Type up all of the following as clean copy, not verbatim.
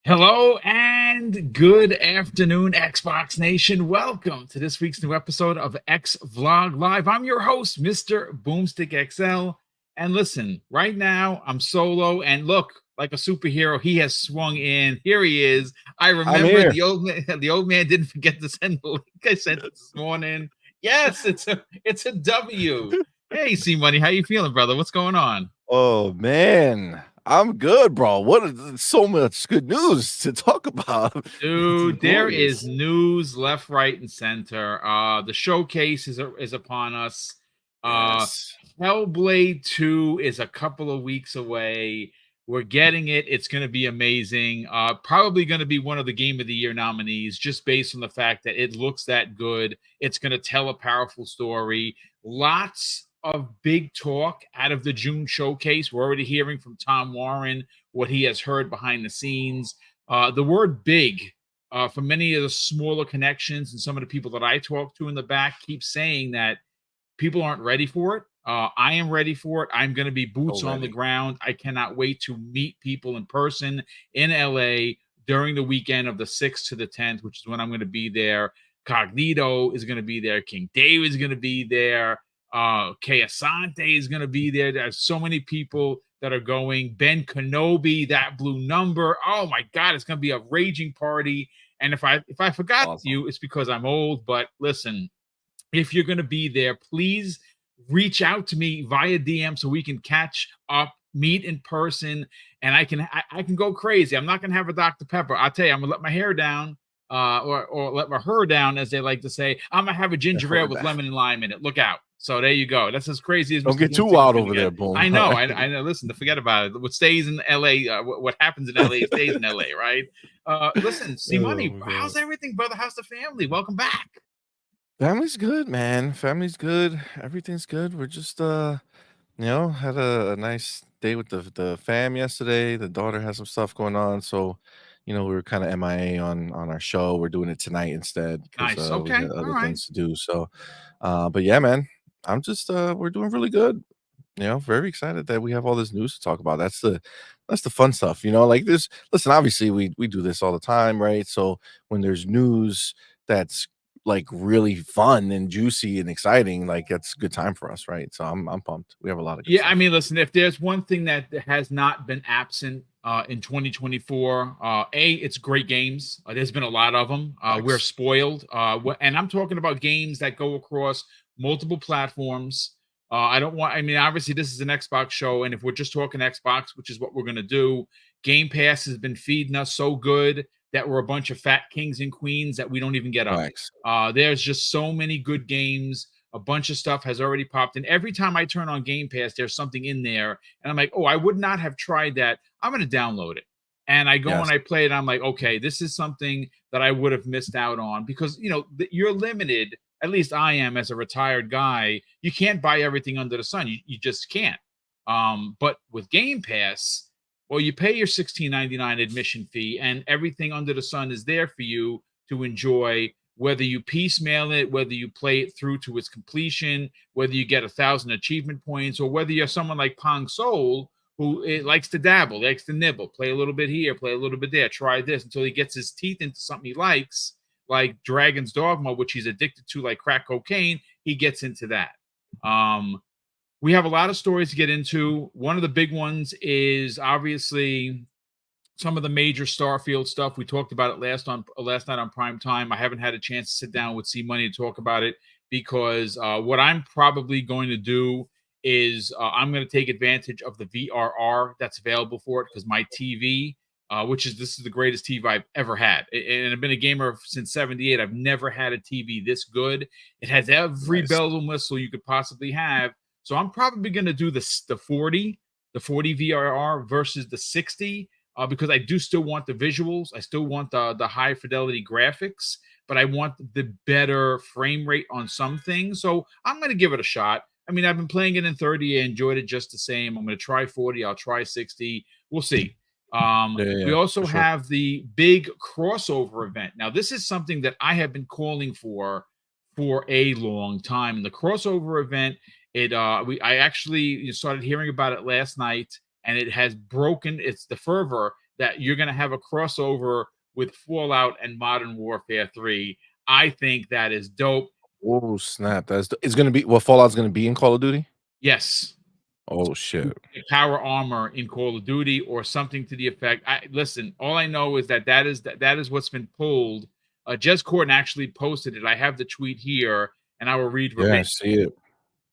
Hello and good afternoon, Xbox Nation. Welcome to this week's new episode of X Vlog Live. I'm your host, Mr. BoomStick XL. And listen, right now I'm solo and look like a superhero. He has swung in. Here he is. I I'm remember here. the old man. The old man didn't forget to send the link I sent it this morning. Yes, it's a W. Hey, C Money, how you feeling, brother? What's going on? Oh man, I'm good, bro. So much good news to talk about. This is Dude, there is glorious. news left, right, and center. The showcase is upon us. Uh Yes. Hellblade 2 is a couple of weeks away. We're getting it. It's going to be amazing. Probably going to be one of the Game of the Year nominees just based on the fact that it looks that good. It's going to tell a powerful story. Lots of big talk out of the June showcase. We're already hearing from Tom Warren what he has heard behind the scenes. The word big, for many of the smaller connections and some of the people that I talk to in the back, keep saying that people aren't ready for it. I am ready for it. I'm going to be boots on the Already. ground. I cannot wait to meet people in person in LA during the weekend of the 6th to the 10th, which is when I'm going to be there. Cognito is going to be there. King David is going to be there. Kay Asante is going to be there. There's so many people that are going. Ben Kenobi, that blue number. Oh my God, it's going to be a raging party. And if I forgot Awesome. you, it's because I'm old. But listen, if you're going to be there, please reach out to me via DM so we can catch up, meet in person, and I can go crazy. I'm not going to have a Dr. Pepper. I'll tell you, I'm going to let my hair down, or let my hair down, as they like to say. I'm going to have a I ginger ale heard with that. lemon and lime in it. Look out. So there you go. That's as crazy as Don't Mr. get too Boomstick is wild going to over there, get. boom. I All know. right. I know. Listen, forget about it. What stays in LA, what happens in LA stays in LA, right? Listen, C Oh Money, my how's God. everything, brother? How's the family? Welcome back. Family's good, man. Family's good. Everything's good. We're just had a nice day with the fam yesterday. The daughter has some stuff going on, so we were kind of MIA on our show. We're doing it tonight instead because Nice. we Okay. had All other right. things to do. So, but yeah, man, I'm just we're doing really good. Very excited that we have all this news to talk about. That's the fun stuff. Like this. Listen, obviously we do this all the time, right? So when there's news that's like really fun and juicy and exciting, like that's a good time for us, right? So I'm pumped. We have a lot of good Yeah, I stuff. mean, listen, if there's one thing that has not been absent in 2024, it's great games. There's been a lot of them. We're Thanks. spoiled, and I'm talking about games that go across multiple platforms. I don't want. I mean, obviously, this is an Xbox show, and if we're just talking Xbox, which is what we're gonna do, Game Pass has been feeding us so good that we're a bunch of fat kings and queens that we don't even get up. Thanks. There's just so many good games. A bunch of stuff has already popped in. Every time I turn on Game Pass, there's something in there, and I'm like, oh, I would not have tried that. I'm going to download it. And I go and Yes. I play it. I'm like, okay, this is something that I would have missed out on because, you're limited. At least I am as a retired guy. You can't buy everything under the sun. You just can't. But with Game Pass, well, you pay your $16.99 admission fee, and everything under the sun is there for you to enjoy, whether you piecemeal it, whether you play it through to its completion, whether you get 1,000 achievement points, or whether you're someone like Pong Soul who likes to dabble, likes to nibble, play a little bit here, play a little bit there, try this until he gets his teeth into something he likes, like Dragon's Dogma, which he's addicted to like crack cocaine. He gets into that. Um, we have a lot of stories to get into. One of the big ones is obviously some of the major Starfield stuff. We talked about it last night on Prime Time. I haven't had a chance to sit down with C Money to talk about it because what I'm probably going to do is I'm going to take advantage of the VRR that's available for it because my TV, this is the greatest TV I've ever had, and I've been a gamer since '78. I've never had a TV this good. It has every Nice. bell and whistle you could possibly have. So I'm probably going to do the 40 VRR versus the 60 because I do still want the visuals. I still want the high fidelity graphics, but I want the better frame rate on some things. So I'm going to give it a shot. I mean, I've been playing it in 30. I enjoyed it just the same. I'm going to try 40. I'll try 60. We'll see. We Yeah, also for sure. have the big crossover event. Now, this is something that I have been calling for a long time. And the crossover event, I actually started hearing about it last night, and it has broken. It's the fervor that you're going to have a crossover with Fallout and Modern Warfare 3. I think that is dope. Oh snap! It's gonna be Fallout's gonna be in Call of Duty. Yes. Oh shit! Power armor in Call of Duty or something to the effect. I listen. All I know is that is what's been pulled. Jez Corden actually posted it. I have the tweet here, and I will read Yeah, I verbatim. see it.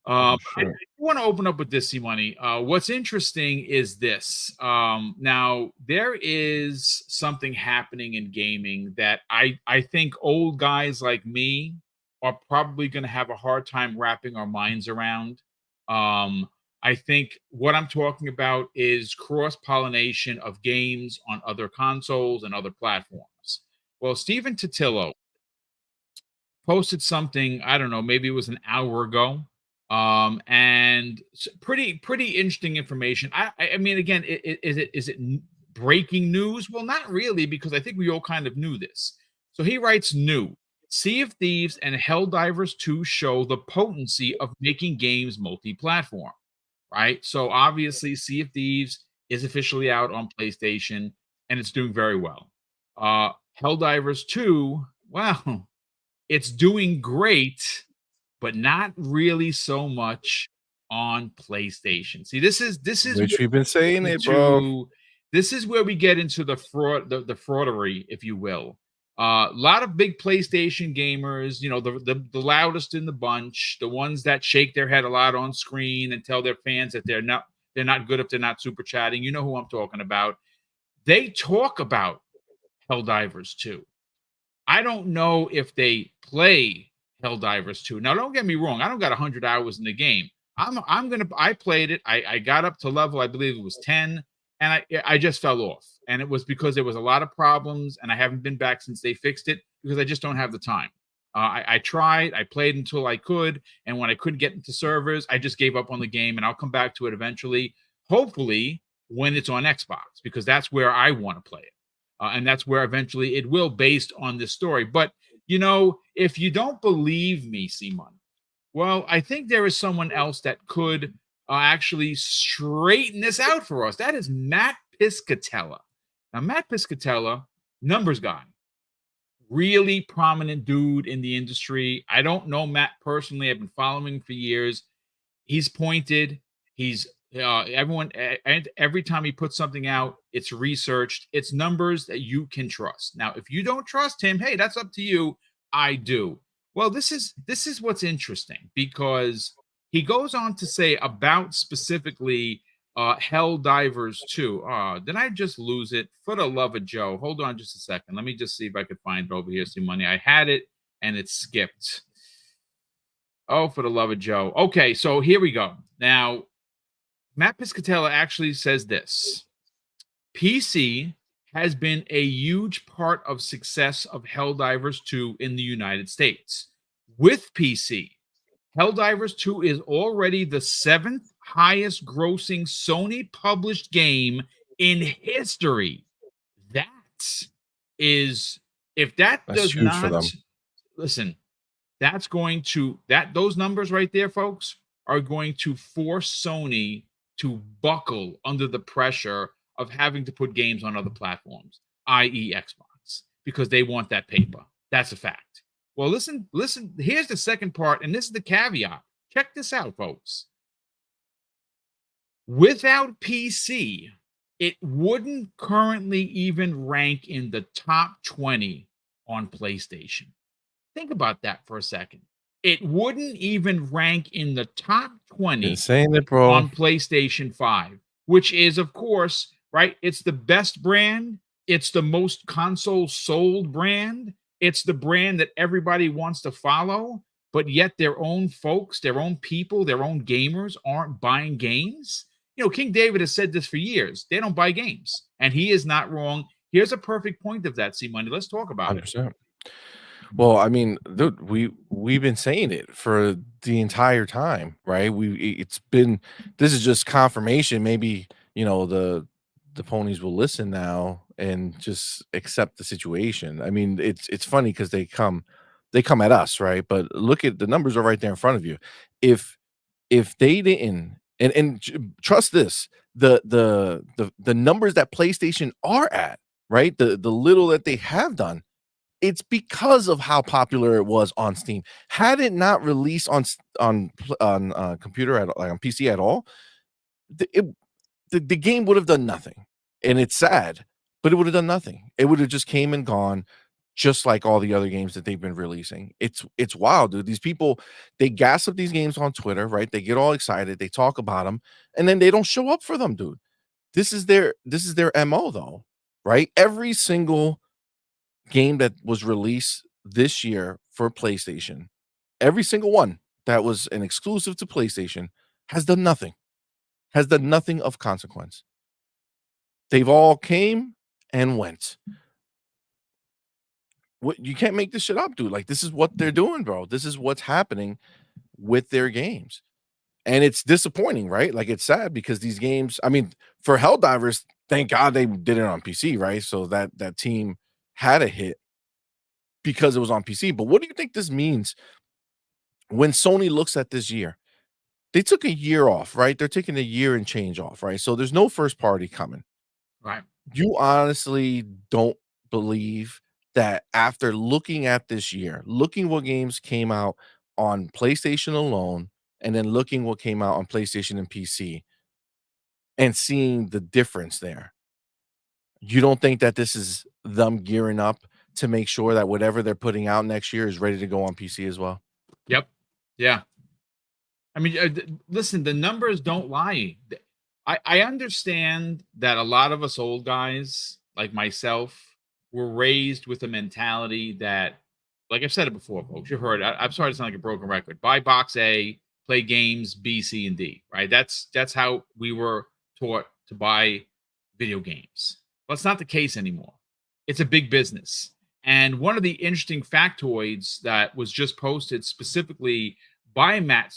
Oh I shit! want to open up with this, C-Money. What's interesting is this. Now, there is something happening in gaming that I think old guys like me are probably going to have a hard time wrapping our minds around. I think what I'm talking about is cross-pollination of games on other consoles and other platforms. Well, Stephen Totillo posted something, I don't know, maybe it was an hour ago. And pretty interesting information. I mean, again, is it breaking news? Well, not really, because I think we all kind of knew this. So he writes new. Sea of Thieves and Helldivers 2 show the potency of making games multi-platform, right? So obviously, Sea of Thieves is officially out on PlayStation and it's doing very well. Helldivers 2, well, it's doing great, but not really so much on PlayStation. See, this is Which where we've been saying we get it, bro. into this is where we get into the fraud, the fraudery, if you will. A lot of big PlayStation gamers, you know, the loudest in the bunch, the ones that shake their head a lot on screen and tell their fans that they're not good if they're not super chatting. You know who I'm talking about. They talk about Helldivers 2. I don't know if they play Helldivers 2. Now, don't get me wrong. I don't got 100 hours in the game. I played it. I got up to level, I believe it was 10, and I just fell off. And it was because there was a lot of problems, and I haven't been back since they fixed it because I just don't have the time. I tried, I played until I could, and when I couldn't get into servers, I just gave up on the game, and I'll come back to it eventually, hopefully when it's on Xbox, because that's where I want to play it. And that's where eventually it will, based on this story. But you know, if you don't believe me, Simon, well, I think there is someone else that could actually straighten this out for us. That is Matt Piscatella. Now, Matt Piscatella, numbers guy, really prominent dude in the industry. I don't know Matt personally. I've been following him for years. He's pointed. He's and every time he puts something out, it's researched. It's numbers that you can trust. Now, if you don't trust him, hey, that's up to you. I do. Well, this is what's interesting, because he goes on to say about specifically Helldivers 2. Did I just lose it? For the love of Joe. Hold on just a second. Let me just see if I could find it over here. See, money. I had it and it skipped. Oh, for the love of Joe. Okay, so here we go. Now, Matt Piscatella actually says this. PC has been a huge part of success of Helldivers 2 in the United States. With PC, Helldivers 2 is already the 7th highest grossing Sony published game in history. That is, if that That's does huge for not, them. listen, that's going to, that those numbers right there, folks, are going to force Sony to buckle under the pressure of having to put games on other platforms, i.e. Xbox, because they want that paper. That's a fact. Well, listen, here's the second part, and this is the caveat. Check this out, folks. Without PC, it wouldn't currently even rank in the top 20 on PlayStation. Think about that for a second. It wouldn't even rank in the top 20 Been saying it, bro. on PlayStation 5, which is, of course, right? It's the best brand. It's the most console sold brand. It's the brand that everybody wants to follow, but yet their own folks, their own people, their own gamers aren't buying games. You know, King David has said this for years. They don't buy games, and he is not wrong. Here's a perfect point of that, C Money. Let's talk about it. 100%. Well, I mean, dude, we've been saying it for the entire time, right? It's been this is just confirmation. Maybe you know the ponies will listen now and just accept the situation. I mean, it's funny because they come at us, right? But look at the numbers are right there in front of you. If they didn't And trust this, the numbers that PlayStation are at, right? The little that they have done, it's because of how popular it was on Steam. Had it not released on computer at like on PC at all, the game would have done nothing. And it's sad, but it would have done nothing. It would have just came and gone just like all the other games that they've been releasing. It's wild, dude. These people, they gas up these games on Twitter, right? They get all excited, they talk about them, and then they don't show up for them, dude. This is their MO though, right? Every single game that was released this year for PlayStation, every single one that was an exclusive to PlayStation has done nothing. Has done nothing of consequence. They've all came and went. What, you can't make this shit up, dude. Like, this is what they're doing, bro. This is what's happening with their games. And it's disappointing, right? Like, it's sad because these games, I mean, for Helldivers, thank God they did it on PC, right? So that team had a hit because it was on PC. But what do you think this means when Sony looks at this year? They took a year off, right? They're taking a year and change off, right? So there's no first party coming. Right. You honestly don't believe that after looking at this year, looking what games came out on PlayStation alone, and then looking what came out on PlayStation and PC and seeing the difference there, you don't think that this is them gearing up to make sure that whatever they're putting out next year is ready to go on PC as well? Yep. Yeah. I mean, listen, the numbers don't lie. I understand that a lot of us old guys, like myself, were raised with a mentality that, like I've said it before, folks, you heard. I'm sorry to sound like a broken record. Buy box A, play games B, C, and D. Right? That's how we were taught to buy video games. Well, it's not the case anymore. It's a big business. And one of the interesting factoids that was just posted specifically by Matt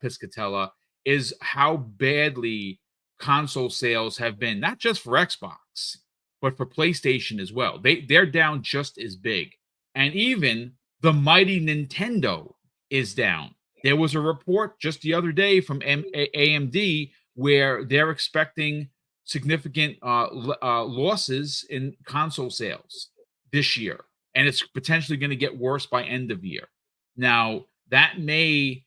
Piscatella is how badly console sales have been, not just for Xbox, but for PlayStation as well. They're down just as big. And even the mighty Nintendo is down. There was a report just the other day from AMD where they're expecting significant losses in console sales this year, and it's potentially going to get worse by end of year. Now, that may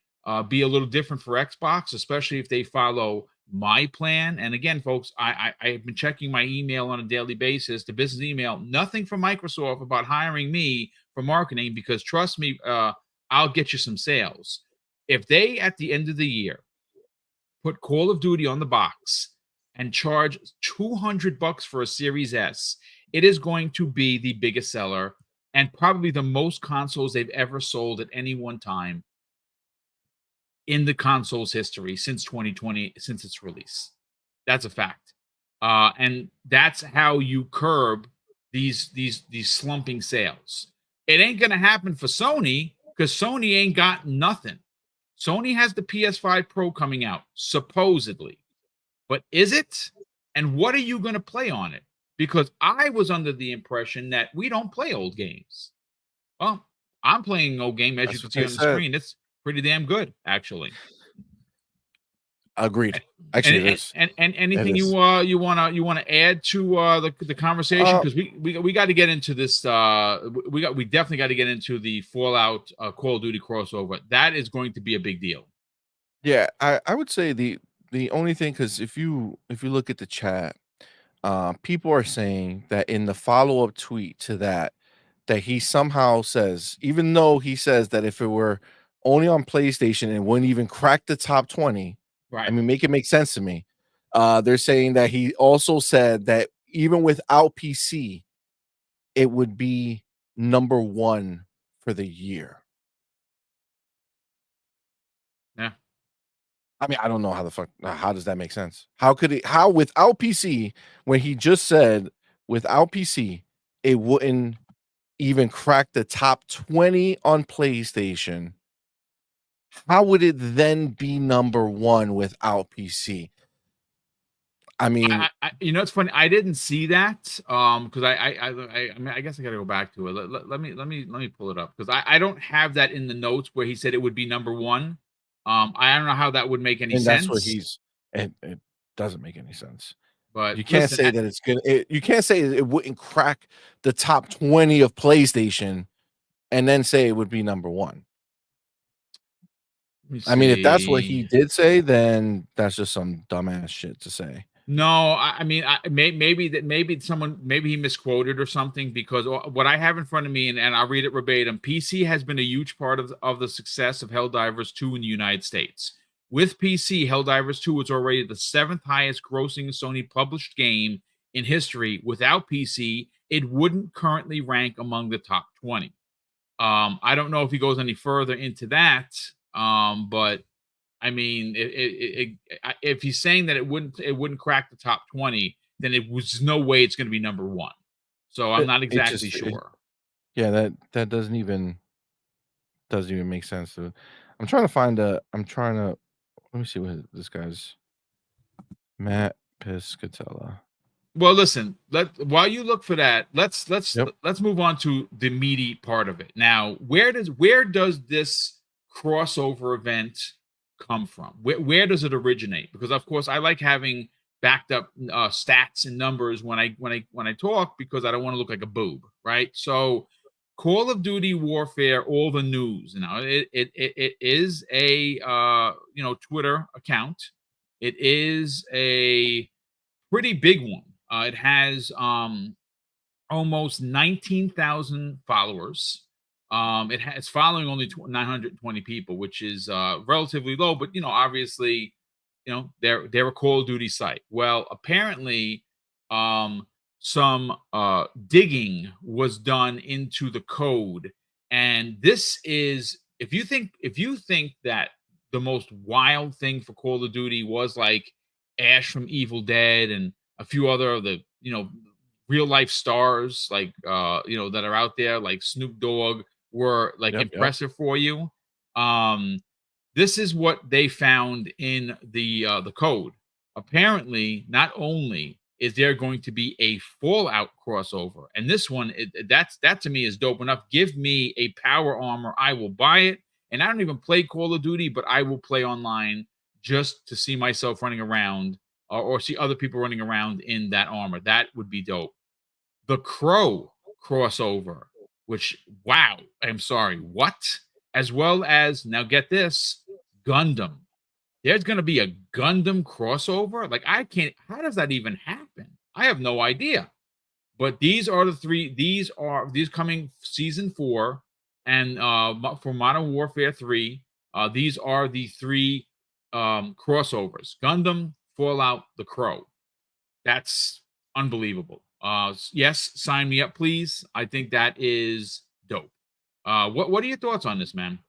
be a little different for Xbox, especially if they follow my plan. And again, folks, I've been checking my email on a daily basis, the business email. Nothing from Microsoft about hiring me for marketing, because trust me, I'll get you some sales. If they, at the end of the year, put Call of Duty on the box and charge $200 for a Series S, it is going to be the biggest seller and probably the most consoles they've ever sold at any one time in the console's history since 2020, since its release. That's a fact. And that's how you curb these slumping sales. It ain't gonna happen for Sony because Sony ain't got nothing. Sony has the PS5 Pro coming out, supposedly. But is it? And what are you going to play on it? Because I was under the impression that we don't play old games. Well, I'm playing an old game, as you That's can what see they on the said. screen. It's pretty damn good, actually. Agreed. Actually, it And is. and It anything is. you wanna add to the conversation, Uh, because we got to get into this. We definitely got to get into the Fallout Call of Duty crossover. That is going to be a big deal. yeah, I would say the only thing, because if you look at the chat, people are saying that in the follow-up tweet to that, that he somehow says, even though he says that if it were only on PlayStation, it wouldn't even crack the top 20. I Right. mean, make it make sense to me. They're saying that he also said that even without PC, it would be number one for the year. Yeah. I mean, I don't know how the fuck, how does that make sense? How could it, how without PC, when he just said without PC, it wouldn't even crack the top 20 on PlayStation? How would it then be number one without PC? I mean, It's funny. I didn't see that because I mean, I guess I got to go back to it. Let me pull it up, because I don't have that in the notes where he said it would be number one. I don't know how that would make any And that's what sense, he's it doesn't make any sense. but You can't listen, say that it's gonna you can't say it wouldn't crack the top 20 of PlayStation and then say it would be number 1. let me I mean, if that's what he see. did say, then that's just some dumbass shit to say. No, I mean, maybe someone maybe he misquoted or something because what I have in front of me, and I'll read it verbatim. PC has been a huge part of the success of Helldivers 2 in the United States. With PC, Helldivers 2 is already the 7th highest grossing Sony published game in history. Without PC, it wouldn't currently rank among the top 20. I don't know if he goes any further into that, but I mean, if he's saying that it wouldn't crack the top 20, then it was no way it's going to be number one. So I'm not It exactly just sure. yeah, that doesn't even make sense to I'm trying to let me see what this guy's Matt Piscatella. Well, listen, while you look for that, Yep. let's move on to the meaty part of it. Now, where does this crossover event come from? Where does it originate? Because of course, I like having backed up stats and numbers when I talk because I don't want to look like a boob, right? So, Call of Duty Warfare, all the news. Now, it is a Twitter account. It is a pretty big one. It has almost 19,000 followers. It's following only 920 people, which is relatively low, but obviously, they're a Call of Duty site. Well, apparently, some digging was done into the code, and this is if you think that the most wild thing for Call of Duty was like Ash from Evil Dead and a few other of the real life stars like that are out there like Snoop Dogg were like Yep. impressive for you. Um this is what they found in the code. Apparently, not only is there going to be a Fallout crossover, and this one that to me is dope enough. Give me a power armor, I will buy it. And I don't even play Call of Duty, but I will play online just to see myself running around or see other people running around in that armor. That would be dope. The Crow crossover, which wow, I'm sorry, what? As well as now get this, Gundam. There's going to be a Gundam crossover? Like I can't how does that even happen? I have no idea. But these are the three these coming season 4 and for Modern Warfare 3, these are the three crossovers. Gundam, Fallout, The Crow. That's unbelievable. Yes, sign me up, please. I think that is dope. What are your thoughts on this, man?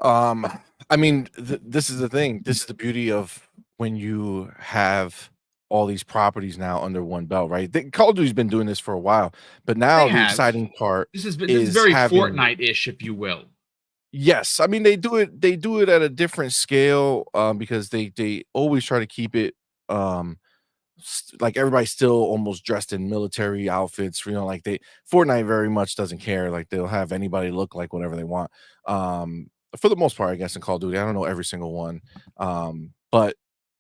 Um, I mean, this is the thing. This is the beauty of when you have all these properties now under one belt, right? Call of Duty's been doing this for a while, but They now the have. exciting part This is is very having Fortnite-ish, if you will. yes, I mean they do it at a different scale because they always try to keep it um like everybody's still almost dressed in military outfits, like Fortnite very much doesn't care. Like they'll have anybody look like whatever they want. For the most part, I guess in Call of Duty, I don't know every single one. But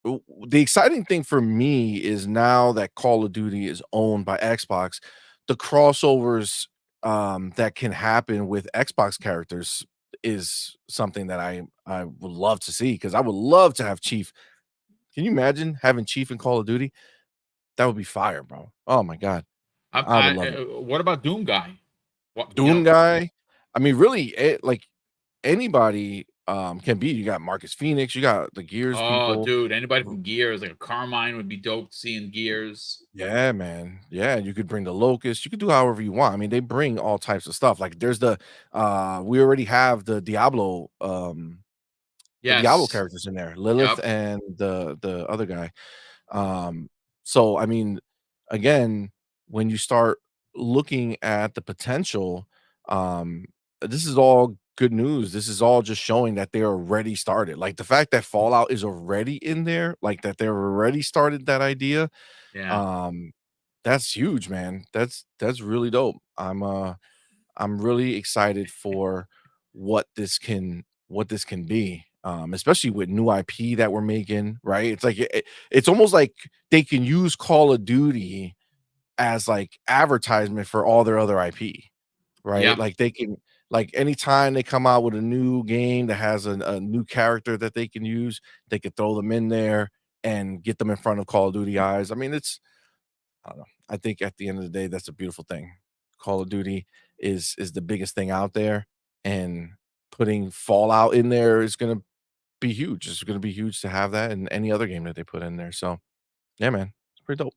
the exciting thing for me is now that Call of Duty is owned by Xbox, the crossovers that can happen with Xbox characters is something that I would love to see because I would love to have Chief. Can you imagine having Chief in Call of Duty? That would be fire, bro. Oh my god. I would love it. What about Doom Guy? What Doom guy, I mean, really, like anybody can be. You got Marcus Phoenix, you got the Gears Oh, people. dude, anybody from Gears, like a Carmine would be dope to see in Gears. Yeah, man. Yeah, you could bring the Locust. You could do however you want. I mean, they bring all types of stuff. Like there's we already have the Diablo Yes. characters in there, Lilith Yep. and the other guy. Um, so I mean, again, when you start looking at the potential, um, this is all good news. This is all just showing that they're already started. Like the fact that Fallout is already in there, like that they're already started that idea. Yeah. Um, that's huge, man. That's really dope. I'm really excited for what this can what this can be, especially with new IP that we're making, right? It's like it's almost like they can use Call of Duty as like advertisement for all their other IP, right? Yeah. Like they can, like anytime they come out with a new game that has a new character that they can use, they could throw them in there and get them in front of Call of Duty eyes. I mean, I don't know. I think at the end of the day, that's a beautiful thing. Call of Duty is the biggest thing out there, and putting Fallout in there is gonna be huge. It's gonna be huge to have that in any other game that they put in there. So yeah, man, it's pretty dope.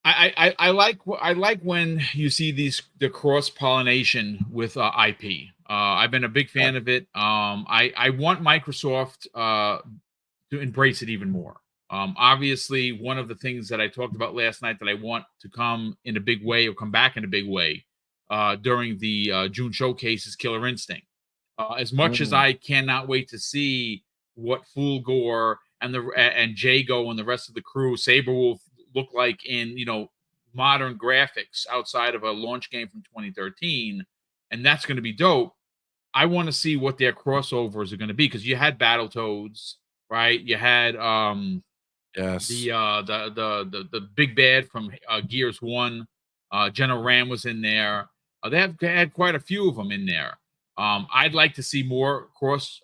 I like when you see the cross pollination with IP. I've been a big Yeah. fan of it. I want Microsoft to embrace it even more. Obviously, one of the things that I talked about last night that I want to come in a big way or come back in a big way during the June showcase is Killer Instinct. As much as I cannot wait to see what Fool Gore and Jago and the rest of the crew, Saberwolf, look like in modern graphics outside of a launch game from 2013, and that's going to be dope. I want to see what their crossovers are going to be, because you had Battletoads, right? You had Yes. the big bad from Gears 1. General Ram was in there. They had quite a few of them in there. I'd like to see more cross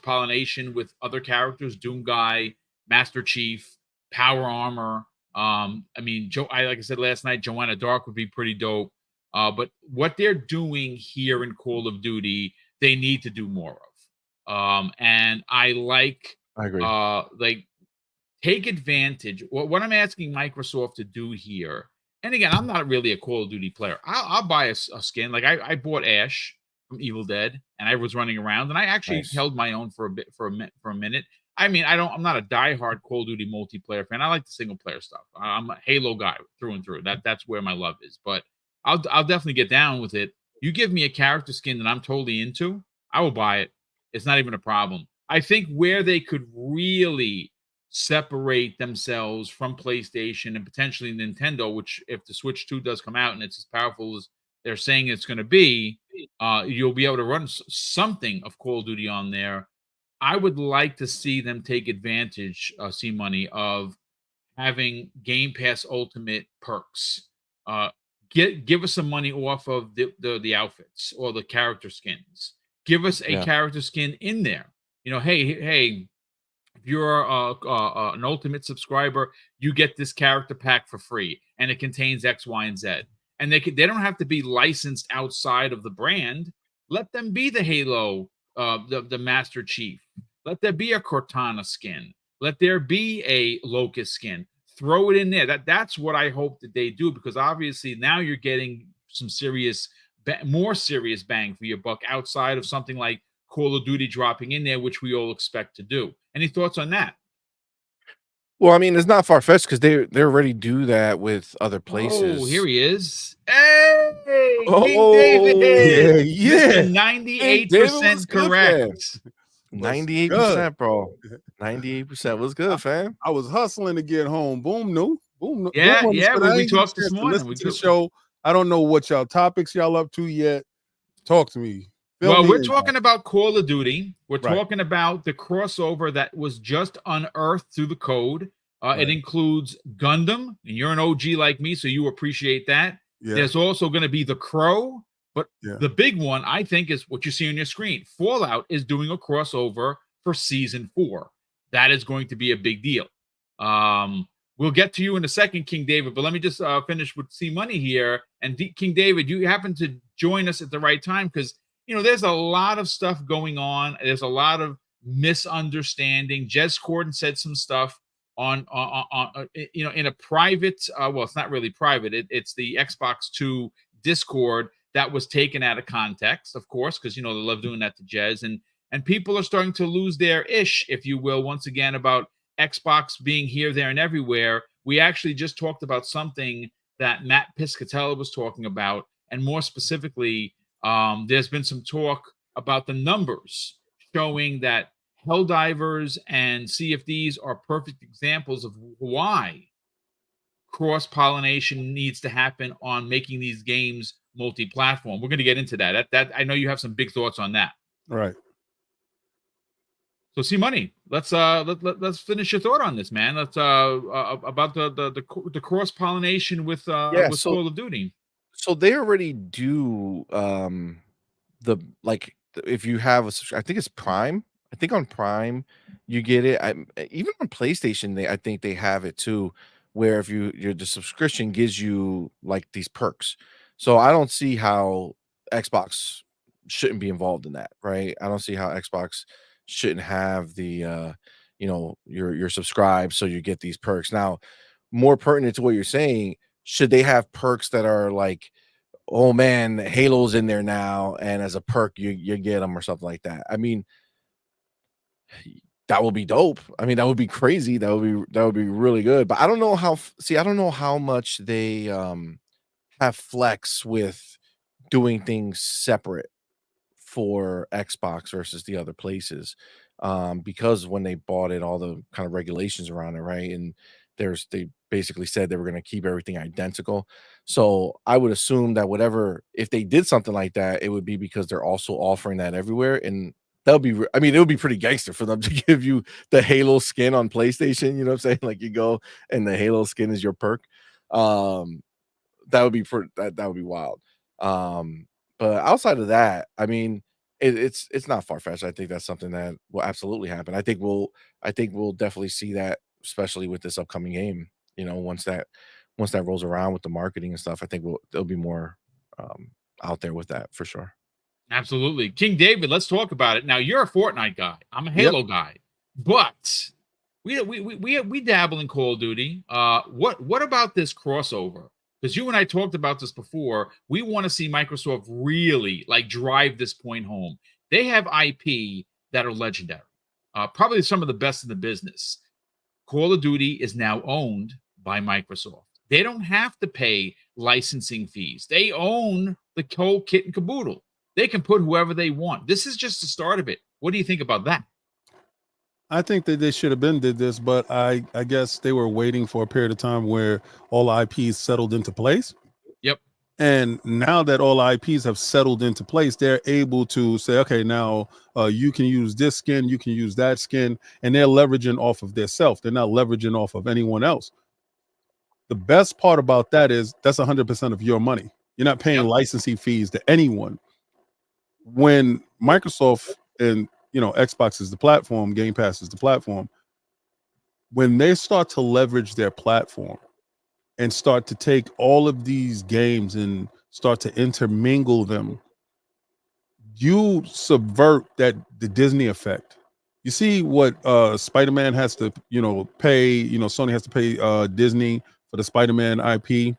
pollination with other characters: Doom Guy, Master Chief, Power Armor. I mean, like I said last night, Joanna Dark would be pretty dope. But what they're doing here in Call of Duty, they need to do more of. And I I agree. like take advantage. What I'm asking Microsoft to do here, and again, I'm not really a Call of Duty player. I'll buy a skin. Like I bought Ash from Evil Dead, and I was running around, and I actually Nice. held my own for a minute. I mean, I'm not a diehard Call of Duty multiplayer fan. I like the single player stuff. I'm a Halo guy through and through. That's where my love is. But I'll definitely get down with it. You give me a character skin that I'm totally into, I will buy it. It's not even a problem. I think where they could really separate themselves from PlayStation and potentially Nintendo, which if the Switch 2 does come out and it's as powerful as they're saying it's going to be, you'll be able to run something of Call of Duty on there. I would like to see them take advantage, see money, of having Game Pass Ultimate perks. Uh, give us some money off of the outfits or the character skins. Give us a Yeah. character skin in there. Hey, if you're an ultimate subscriber, you get this character pack for free, and it contains X, Y, and Z. And they don't have to be licensed outside of the brand. Let them be the Halo, the Master Chief. Let there be a Cortana skin. Let there be a Locust skin. Throw it in there. That's what I hope that they do, because obviously now you're getting some more serious bang for your buck outside of something like Call of Duty dropping in there, which we all expect to do. Any thoughts on that? Well, I mean, it's not far fetched because they already do that with other Oh, here places. he is. Hey, King Oh, Yeah, David, Mr. yeah. King David was 98% good, fam. correct. What's good? 98%, bro. 98% was good, fam. I was hustling to get home. Boom knew. Boom Yeah, understood. I we ain't get a talked this chance to morning. listen to the show. I don't know what y'all topics y'all up to yet. Talk to me. Well, we're talking about Call of Duty. We're Right. talking about the crossover that was just unearthed through the code. Right. It includes Gundam, and you're an OG like me, so you appreciate that. Yeah. There's also going to be the Crow, but Yeah. the big one, I think, is what you see on your screen. Fallout is doing a crossover for Season 4. That is going to be a big deal. We'll get to you in a second, King David, but let me just finish with C Money here. And King David, you happen to join us at the right time, because there's a lot of stuff going on. There's a lot of misunderstanding. Jez Corden said some stuff on in a private. Well, it's not really private. It's the Xbox 2 Discord that was taken out of context, of course, because they love doing that to Jez, and people are starting to lose their ish, if you will, once again, about Xbox being here, there, and everywhere. We actually just talked about something that Matt Piscatella was talking about, and more specifically, there's been some talk about the numbers showing that Helldivers and CFDs are perfect examples of why cross-pollination needs to happen on making these games multi-platform. We're going to get into that. That I know you have some big thoughts on that. Right. So, see, money. Let's finish your thought on this, man. Let's about the cross pollination with So Call of Duty. they already do if you have I think it's Prime. I think on Prime you get it. Even on PlayStation, I think they have it too, where if the subscription gives you like these perks. So I don't see how Xbox shouldn't be involved in that, right? I don't see how Xbox shouldn't have the you're subscribed so you get these perks. Now, more pertinent to what you're saying, should they have perks that are like, oh man, Halo's in there now, and as a perk you get them or something like that? I mean, that would be dope. I mean, that would be crazy. That would be really good. But I don't know I don't know how much they have flex with doing things separate for Xbox versus the other places. Because when they bought it, all the kind of regulations around it, right? And they basically said they were going to keep everything identical. So I would assume that if they did something like that, it would be because they're also offering that everywhere. And that would be, I mean, it would be pretty gangster for them to give you the Halo skin on PlayStation. You know what I'm saying? Like, you go and the Halo skin is your perk. That would be that would be wild. But outside of that, I mean, it's not far-fetched. I think that's something that will absolutely happen. I think we'll definitely see that, especially with this upcoming game. You know, once that rolls around with the marketing and stuff, I think there'll be more out there with that for sure. Absolutely. King David, let's talk about it. Now, you're a Fortnite guy. I'm a Halo guy. But we dabble in Call of Duty. What about this crossover? Because you and I talked about this before. We want to see Microsoft really like drive this point home. They have IP that are legendary. Probably some of the best in the business. Call of Duty is now owned by Microsoft. They don't have to pay licensing fees. They own the whole kit and caboodle. They can put whoever they want. This is just the start of it. What do you think about that? I think that they should have did this, but I guess they were waiting for a period of time where all IPs settled into place. Yep. And now that all IPs have settled into place, they're able to say, okay, now you can use this skin, you can use that skin, and they're leveraging off of their self. They're not leveraging off of anyone else. The best part about that is that's 100% of your money. You're not paying licensing fees to anyone. When Microsoft and Xbox is the platform, Game Pass is the platform, when they start to leverage their platform and start to take all of these games and start to intermingle them, you subvert the Disney effect. You see what Spider-Man has to pay, Sony has to pay Disney for the Spider-Man IP.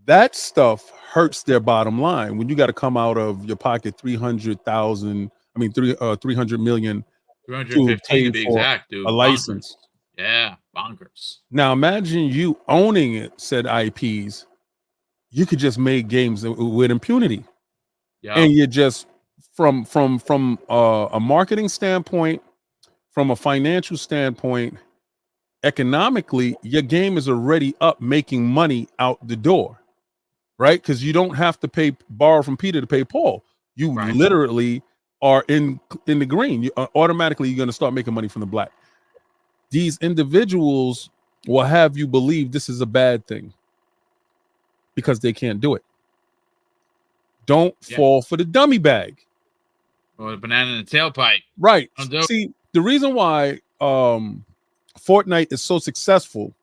That stuff hurts their bottom line when you got to come out of your pocket 300,000, 300 million 315 to be for exact, dude. a license. Bonkers. Yeah, bonkers. Now imagine you owning it, said IPs. You could just make games with impunity. Yeah. And you just from a marketing standpoint, from a financial standpoint, economically, your game is already up making money out the door. Right? Because you don't have to borrow from Peter to pay Paul. You literally are in the green. You automatically you're going to start making money from the black. These individuals will have you believe this is a bad thing because they can't do it. Don't fall for the dummy bag. Or the banana in the tailpipe. Right. See, the reason why Fortnite is so successful,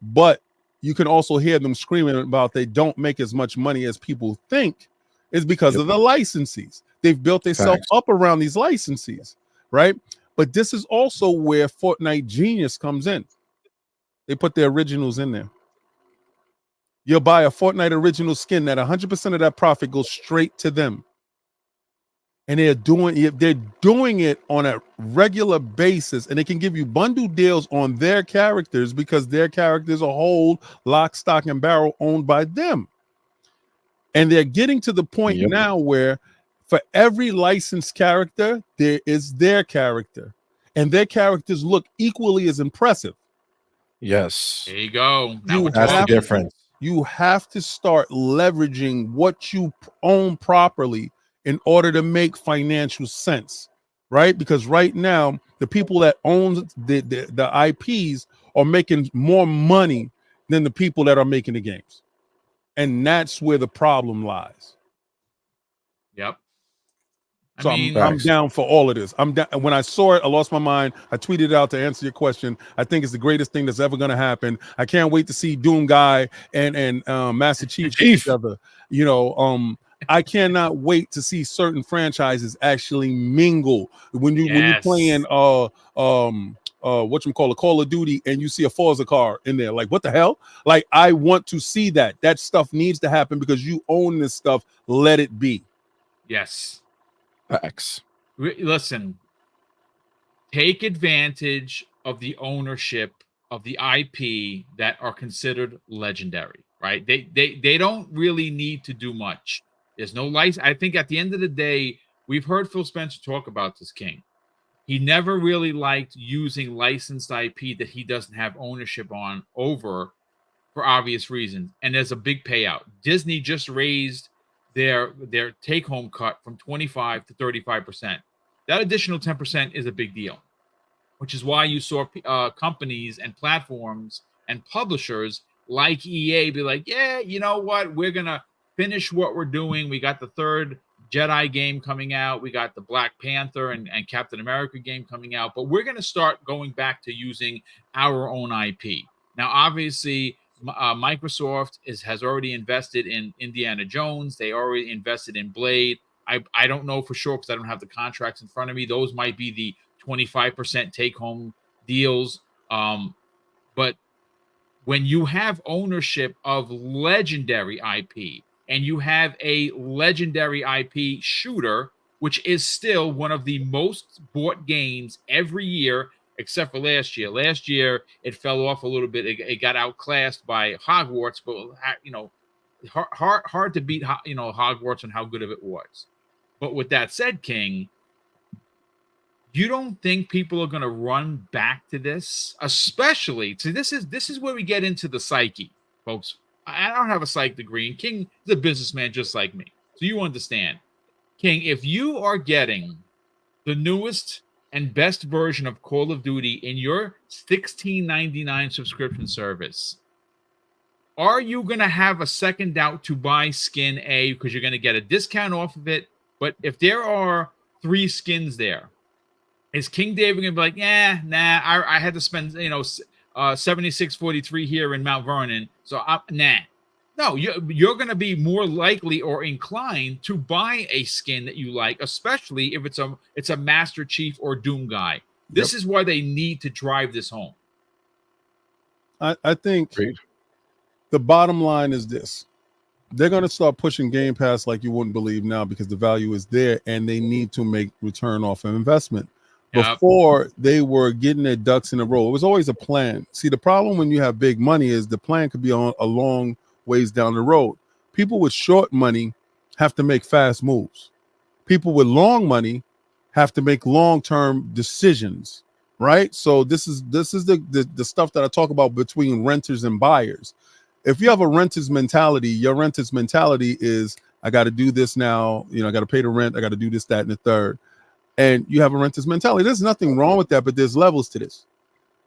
but you can also hear them screaming about they don't make as much money as people think, is because of the licensees. They've built themselves up around these licensees, right? But this is also where Fortnite genius comes in. They put their originals in there. You'll buy a Fortnite original skin that 100% of that profit goes straight to them. And they're doing it on a regular basis, and they can give you bundle deals on their characters because their characters are whole, lock, stock, and barrel owned by them. And they're getting to the point now where for every licensed character, there is their character, and their characters look equally as impressive. Yes. There you go. That's the difference. You have to start leveraging what you own properly in order to make financial sense. right? Because right now, the people that own the IPs are making more money than the people that are making the games. And that's where the problem lies. Yep. I So mean, I'm down for all of this. I'm down. When I saw it, I lost my mind. I tweeted it out to answer your question. I think it's the greatest thing that's ever going to happen. I can't wait to see Doom Guy and Master Chief together. You know, I cannot wait to see certain franchises actually mingle. When you're playing what you call a Call of Duty and you see a Forza car in there, like what the hell? Like I want to see that. That stuff needs to happen because you own this stuff. Let it be. Yes. Facts. Listen, take advantage of the ownership of the IP that are considered legendary, right? They don't really need to do much. There's no license. I think at the end of the day, we've heard Phil Spencer talk about this, King. He never really liked using licensed IP that he doesn't have ownership on over for obvious reasons. And there's a big payout. Disney just raised their take-home cut from 25 to 35%. That additional 10% is a big deal, which is why you saw companies and platforms and publishers like EA be like, yeah, you know what? We're going to finish what we're doing. We got the third Jedi game coming out. We got the Black Panther and Captain America game coming out. But we're going to start going back to using our own IP. Now, obviously, Microsoft has already invested in Indiana Jones. They already invested in Blade. I don't know for sure because I don't have the contracts in front of me. Those might be the 25% take-home deals. But when you have ownership of legendary IP and you have a legendary IP shooter, which is still one of the most bought games every year, except for last year. Last year, it fell off a little bit. It got outclassed by Hogwarts, but, you know, hard to beat, you know, Hogwarts and how good of it was. But with that said, King, you don't think people are going to run back to this? Especially, so this is where we get into the psyche, folks. I don't have a psych degree, and King is a businessman just like me. So you understand. King, if you are getting the newest and best version of Call of Duty in your $16.99 subscription service, are you going to have a second doubt to buy skin A because you're going to get a discount off of it? But if there are 3 skins there, is King David going to be like, yeah, nah, I had to spend, you know, $76.43 here in Mount Vernon, so nah. No, you're going to be more likely or inclined to buy a skin that you like, especially if it's a Master Chief or Doom Guy. This is why they need to drive this home. I think the bottom line is this. They're going to start pushing Game Pass like you wouldn't believe now because the value is there and they need to make return off of investment. Before, they were getting their ducks in a row. It was always a plan. See, the problem when you have big money is the plan could be on a long ways down the road. People with short money have to make fast moves. People with long money have to make long-term decisions, right? So this is the stuff that I talk about between renters and buyers. If you have a renter's mentality, your renter's mentality is, I got to do this now. You know, I got to pay the rent. I got to do this, that, and the third. And you have a renter's mentality. There's nothing wrong with that, but there's levels to this.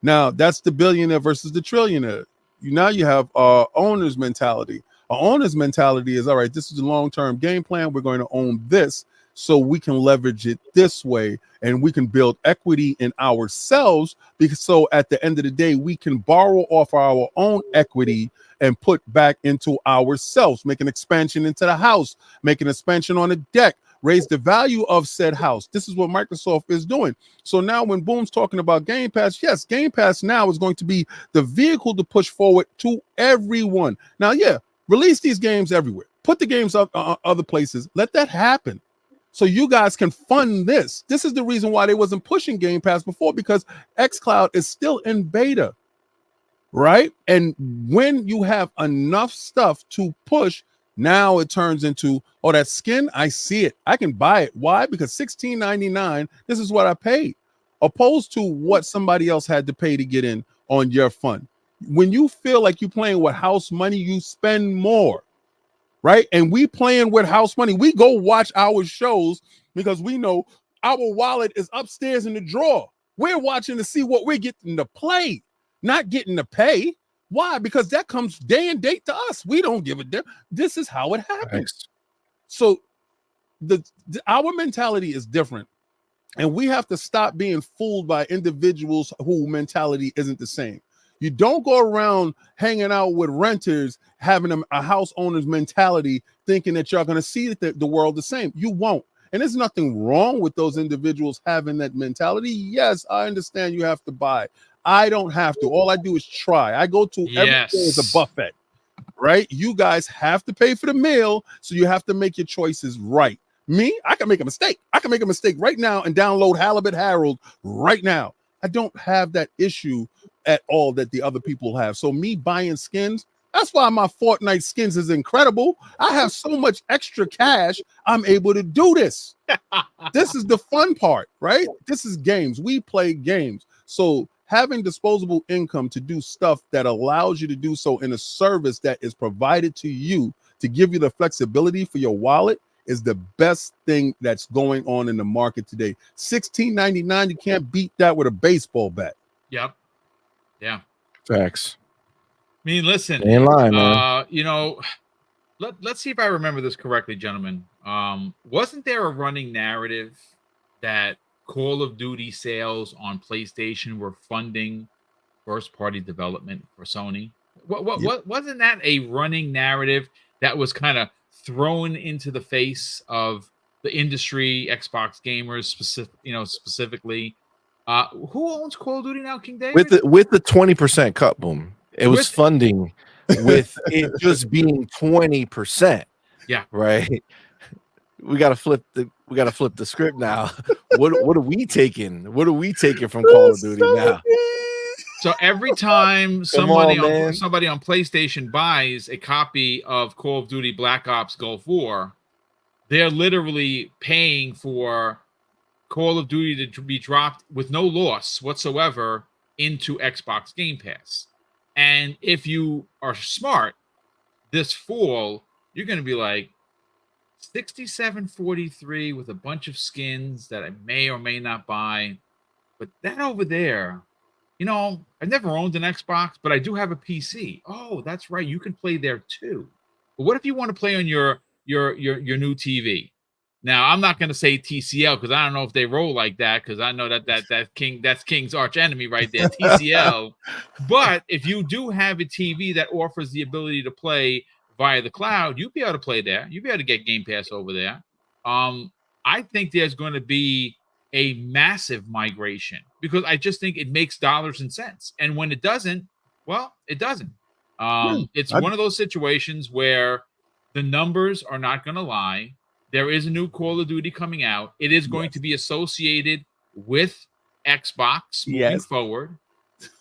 Now, that's the billionaire versus the trillionaire. Now you have owner's mentality. An owner's mentality is, all right, this is a long-term game plan. We're going to own this so we can leverage it this way and we can build equity in ourselves, because so at the end of the day, we can borrow off our own equity and put back into ourselves, make an expansion into the house, make an expansion on the deck, raise the value of said house. This is what Microsoft is doing. So now when Boom's talking about Game Pass, yes, Game Pass now is going to be the vehicle to push forward to everyone. Now, yeah, release these games everywhere. Put the games up other places. Let that happen so you guys can fund this. This is the reason why they wasn't pushing Game Pass before, because xCloud is still in beta, right? And when you have enough stuff to push, now it turns into, oh, that skin, I see it. I can buy it. Why? Because $16.99, this is what I paid, opposed to what somebody else had to pay to get in on your fund. When you feel like you're playing with house money, you spend more, right? And we playing with house money. We go watch our shows because we know Our wallet is upstairs in the drawer. We're watching to see what we're getting to play, not getting to pay. Why? Because that comes day and date to us. We don't give a damn. This is how it happens. Thanks. So our mentality is different. And we have to stop being fooled by individuals whose mentality isn't the same. You don't go around hanging out with renters, having a house owner's mentality, thinking that you're going to see the world the same. You won't. And there's nothing wrong with those individuals having that mentality. Yes, I understand you have to buy. I don't have to. All I do is try. I go to everything as a buffet, right? You guys have to pay for the meal, so you have to make your choices right. Me, I can make a mistake. I can make a mistake right now and download Halibut Harold right now. I don't have that issue at all that the other people have. So me buying skins, that's why my Fortnite skins is incredible. I have so much extra cash, I'm able to do this. This is the fun part, right? This is games. We play games. So having disposable income to do stuff that allows you to do so in a service that is provided to you to give you the flexibility for your wallet is the best thing that's going on in the market today. $16.99, you can't beat that with a baseball bat. Yep. Yeah. Facts. I mean, listen, In line, man. you know, let's see if I remember this correctly, gentlemen. Wasn't there a running narrative that Call of Duty sales on PlayStation were funding first-party development for Sony? What wasn't that a running narrative that was kind of thrown into the face of the industry, Xbox gamers, specifically? Who owns Call of Duty now, King David? With the 20% cut, boom. It was funding with it just being 20%. Yeah. Right. We gotta flip the script now. What are we taking? What are we taking from Call of Duty now? So every time somebody on PlayStation buys a copy of Call of Duty Black Ops Gulf War, they're literally paying for Call of Duty to be dropped with no loss whatsoever into Xbox Game Pass. And if you are smart, this fall, you're going to be like, $67.43 with a bunch of skins that I may or may not buy. But that over there, you know, I've never owned an Xbox, but I do have a PC. Oh, that's right. You can play there too. But what if you want to play on your new TV? Now, I'm not going to say TCL because I don't know if they roll like that, because I know that's King's arch enemy right there, TCL. But if you do have a TV that offers the ability to play via the cloud, you'll be able to play there. You'll be able to get Game Pass over there. I think there's going to be a massive migration because I just think it makes dollars and cents. And when it doesn't, well, it doesn't. It's one of those situations where the numbers are not going to lie. There is a new Call of Duty coming out. It is going to be associated with Xbox moving forward.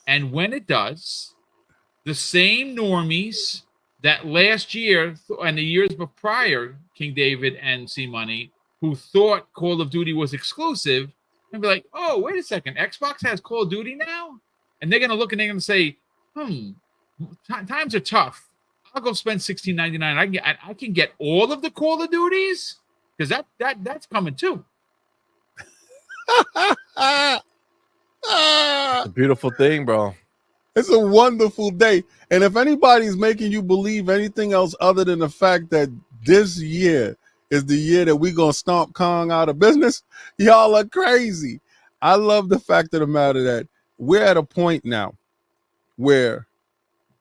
And when it does, the same normies that last year and the years prior, King David and C Money, who thought Call of Duty was exclusive, and be like, oh, wait a second, Xbox has Call of Duty now? And they're going to look and they're going to say, times are tough. I'll go spend $16.99. I can get all of the Call of Duties? Because that's coming too. It's a beautiful thing, bro. It's a wonderful day. And if anybody's making you believe anything else other than the fact that this year is the year that we're going to stomp Kong out of business, y'all are crazy. I love the fact of the matter that we're at a point now where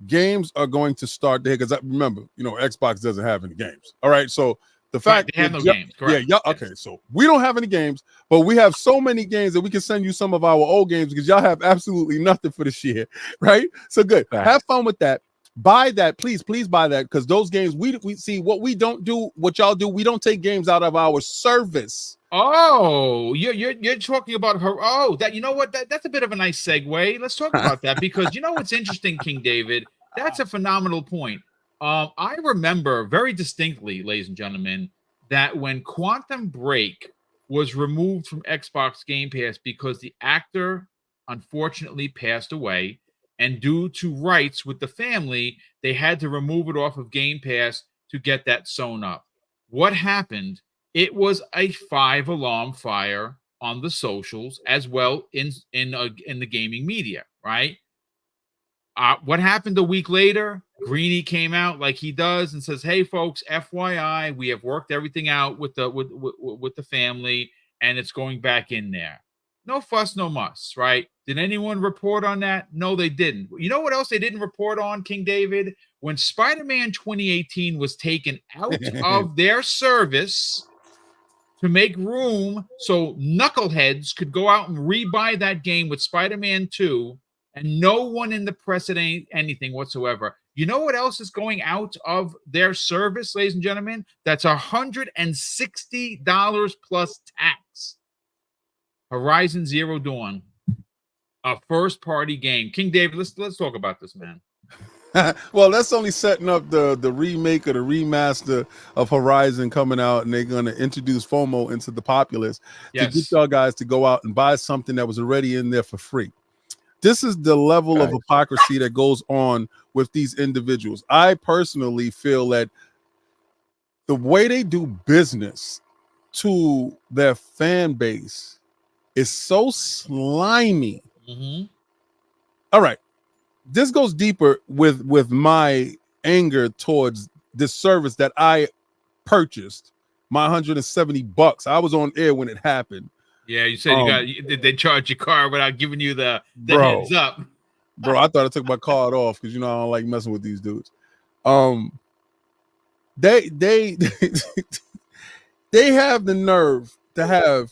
games are going to start there. Because remember, Xbox doesn't have any games. All right. So the fact they have no games, correct? Yeah, okay. So we don't have any games, but we have so many games that we can send you some of our old games because y'all have absolutely nothing for this year, right? So good. Have fun with that. Buy that, please buy that, because those games we see what we don't do, what y'all do. We don't take games out of our service. Oh, you're talking about her. Oh, that, you know what? That's a bit of a nice segue. Let's talk about that because you know what's interesting, King David. That's a phenomenal point. I remember very distinctly, ladies and gentlemen, that when Quantum Break was removed from Xbox Game Pass because the actor unfortunately passed away, and due to rights with the family, they had to remove it off of Game Pass to get that sewn up. What happened? It was a 5-alarm fire on the socials as well in the gaming media, right? What happened a week later? Greeny came out like he does and says, "Hey, folks, FYI, we have worked everything out with the family, and it's going back in there. No fuss, no muss." Right? Did anyone report on that? No, they didn't. You know what else they didn't report on, King David? When Spider-Man 2018 was taken out of their service to make room so knuckleheads could go out and rebuy that game with Spider-Man 2, and no one in the press said anything whatsoever. You know what else is going out of their service, ladies and gentlemen? That's $160 plus tax. Horizon Zero Dawn, a first-party game. King David, let's talk about this, man. Well, that's only setting up the remake or the remaster of Horizon coming out, and they're going to introduce FOMO into the populace to get y'all guys to go out and buy something that was already in there for free. This is the level of hypocrisy that goes on with these individuals. I personally feel that the way they do business to their fan base is so slimy. All right. This goes deeper with my anger towards this service that I purchased, my $170. I was on air when it happened. Yeah, you said they charge your car without giving you the heads up. Bro, I thought I took my card off because I don't like messing with these dudes. They they have the nerve to have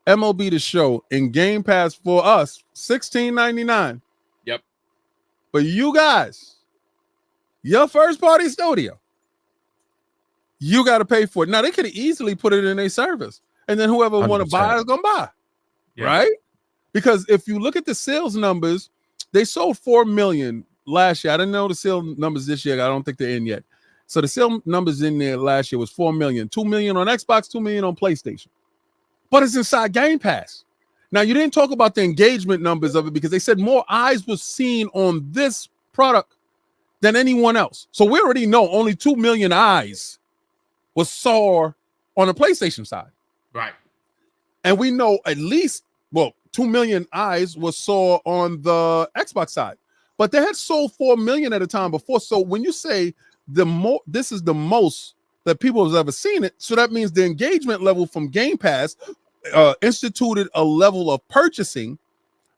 MLB The Show in Game Pass for us, $16.99. Yep. But you guys, your first party studio, you got to pay for it. Now they could have easily put it in a service, and then whoever want to buy is gonna buy, right? Because if you look at the sales numbers, they sold 4 million last year. I didn't know the sales numbers this year. I don't think they're in yet. So the sales numbers in there last year was 4 million, 2 million on Xbox, 2 million on PlayStation. But it's inside Game Pass. Now, you didn't talk about the engagement numbers of it because they said more eyes was seen on this product than anyone else. So we already know only 2 million eyes was saw on the PlayStation side. Right. And we know at least, 2 million eyes was saw on the Xbox side. But they had sold 4 million at a time before. So when you say this is the most that people have ever seen it, so that means the engagement level from Game Pass instituted a level of purchasing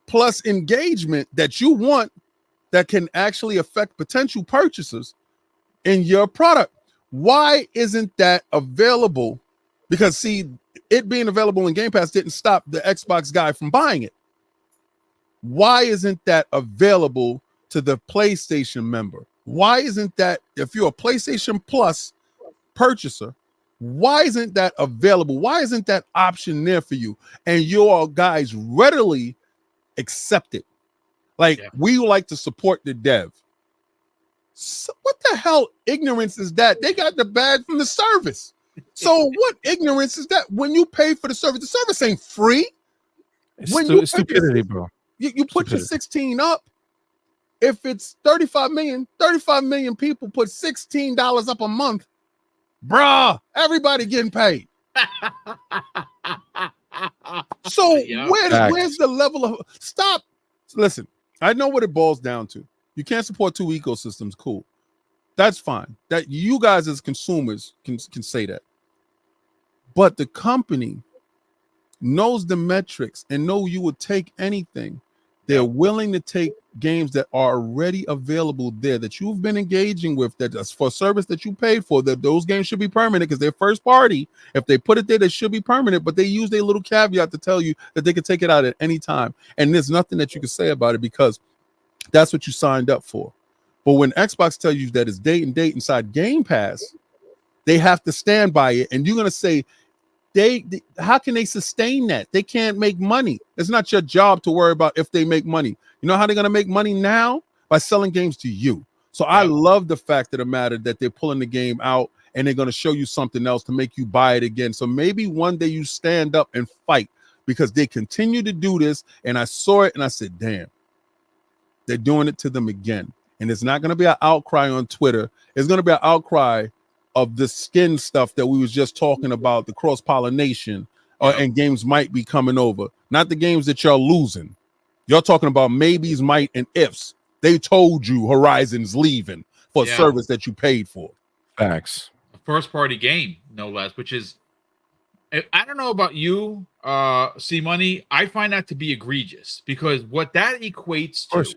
plus engagement that you want that can actually affect potential purchasers in your product. Why isn't that available? Because see, it being available in Game Pass didn't stop the Xbox guy from buying it. Why isn't that available to the PlayStation member? Why isn't that, if you're a PlayStation Plus purchaser, why isn't that available? Why isn't that option there for you? And your guys readily accept it. We like to support the dev. So what the hell ignorance is that? They got the badge from the service. So what ignorance is that? When you pay for the service ain't free. It's stupidity, bro. You put your 16 up. If it's 35 million people put $16 up a month. Bruh, everybody getting paid. So where's the level of stop? Listen, I know what it boils down to. You can't support two ecosystems. Cool. That's fine. That you guys as consumers can say that. But the company knows the metrics and know you would take anything. They're willing to take games that are already available there that you've been engaging with, that's for service that you paid for, that those games should be permanent because they're first party. If they put it there, they should be permanent, but they use a little caveat to tell you that they can take it out at any time. And there's nothing that you can say about it because that's what you signed up for. But when Xbox tells you that it's date and date inside Game Pass, they have to stand by it. And you're going to say, how can they sustain that? They can't make money. It's not your job to worry about if they make money. You know how they're going to make money now? By selling games to you. So I love the fact of the matter that they're pulling the game out and they're going to show you something else to make you buy it again. So maybe one day you stand up and fight because they continue to do this. And I saw it and I said, damn, they're doing it to them again. And it's not going to be an outcry on Twitter. It's going to be an outcry of the skin stuff that we was just talking about, the cross-pollination, and games might be coming over. Not the games that y'all losing. Y'all talking about maybes, might, and ifs. They told you Horizon's leaving for a service that you paid for. Facts. A first-party game, no less, which is, I don't know about you, C-Money. I find that to be egregious because what that equates to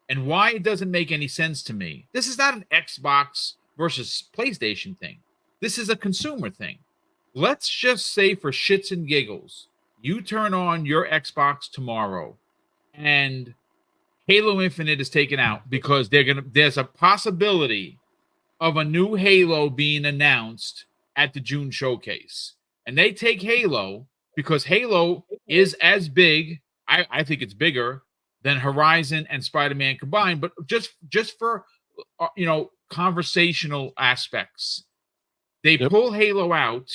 and why it doesn't make any sense to me, this is not an Xbox versus PlayStation thing. This is a consumer thing. Let's just say for shits and giggles, you turn on your Xbox tomorrow and Halo Infinite is taken out because there's a possibility of a new Halo being announced at the June showcase. And they take Halo because Halo is as big, I think it's bigger than Horizon and Spider-Man combined, but just for conversational aspects. They pull Halo out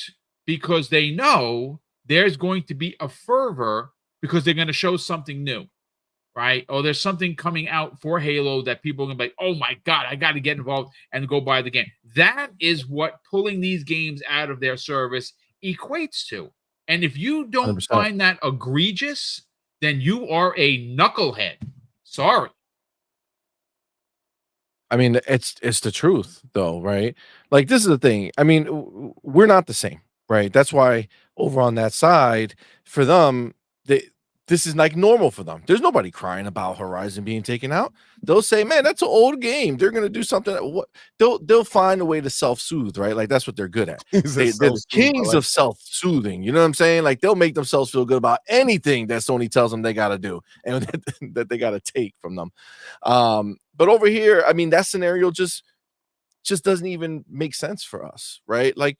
because they know there's going to be a fervor because they're going to show something new, right? Or there's something coming out for Halo that people are going to be like, oh my God, I got to get involved and go buy the game. That is what pulling these games out of their service equates to. And if you don't 100%. find that egregious, then you are a knucklehead. Sorry. I mean, it's the truth, though, right? Like, this is the thing. I mean, we're not the same, right? That's why over on that side, for them, this is like normal for them. There's nobody crying about Horizon being taken out. They'll say, "Man, that's an old game." They're gonna do something. They'll find a way to self-soothe, right? Like that's what they're good at. They're the kings of self-soothing. You know what I'm saying? Like they'll make themselves feel good about anything that Sony tells them they gotta do and that they gotta take from them. But over here, I mean, that scenario just doesn't even make sense for us, right? Like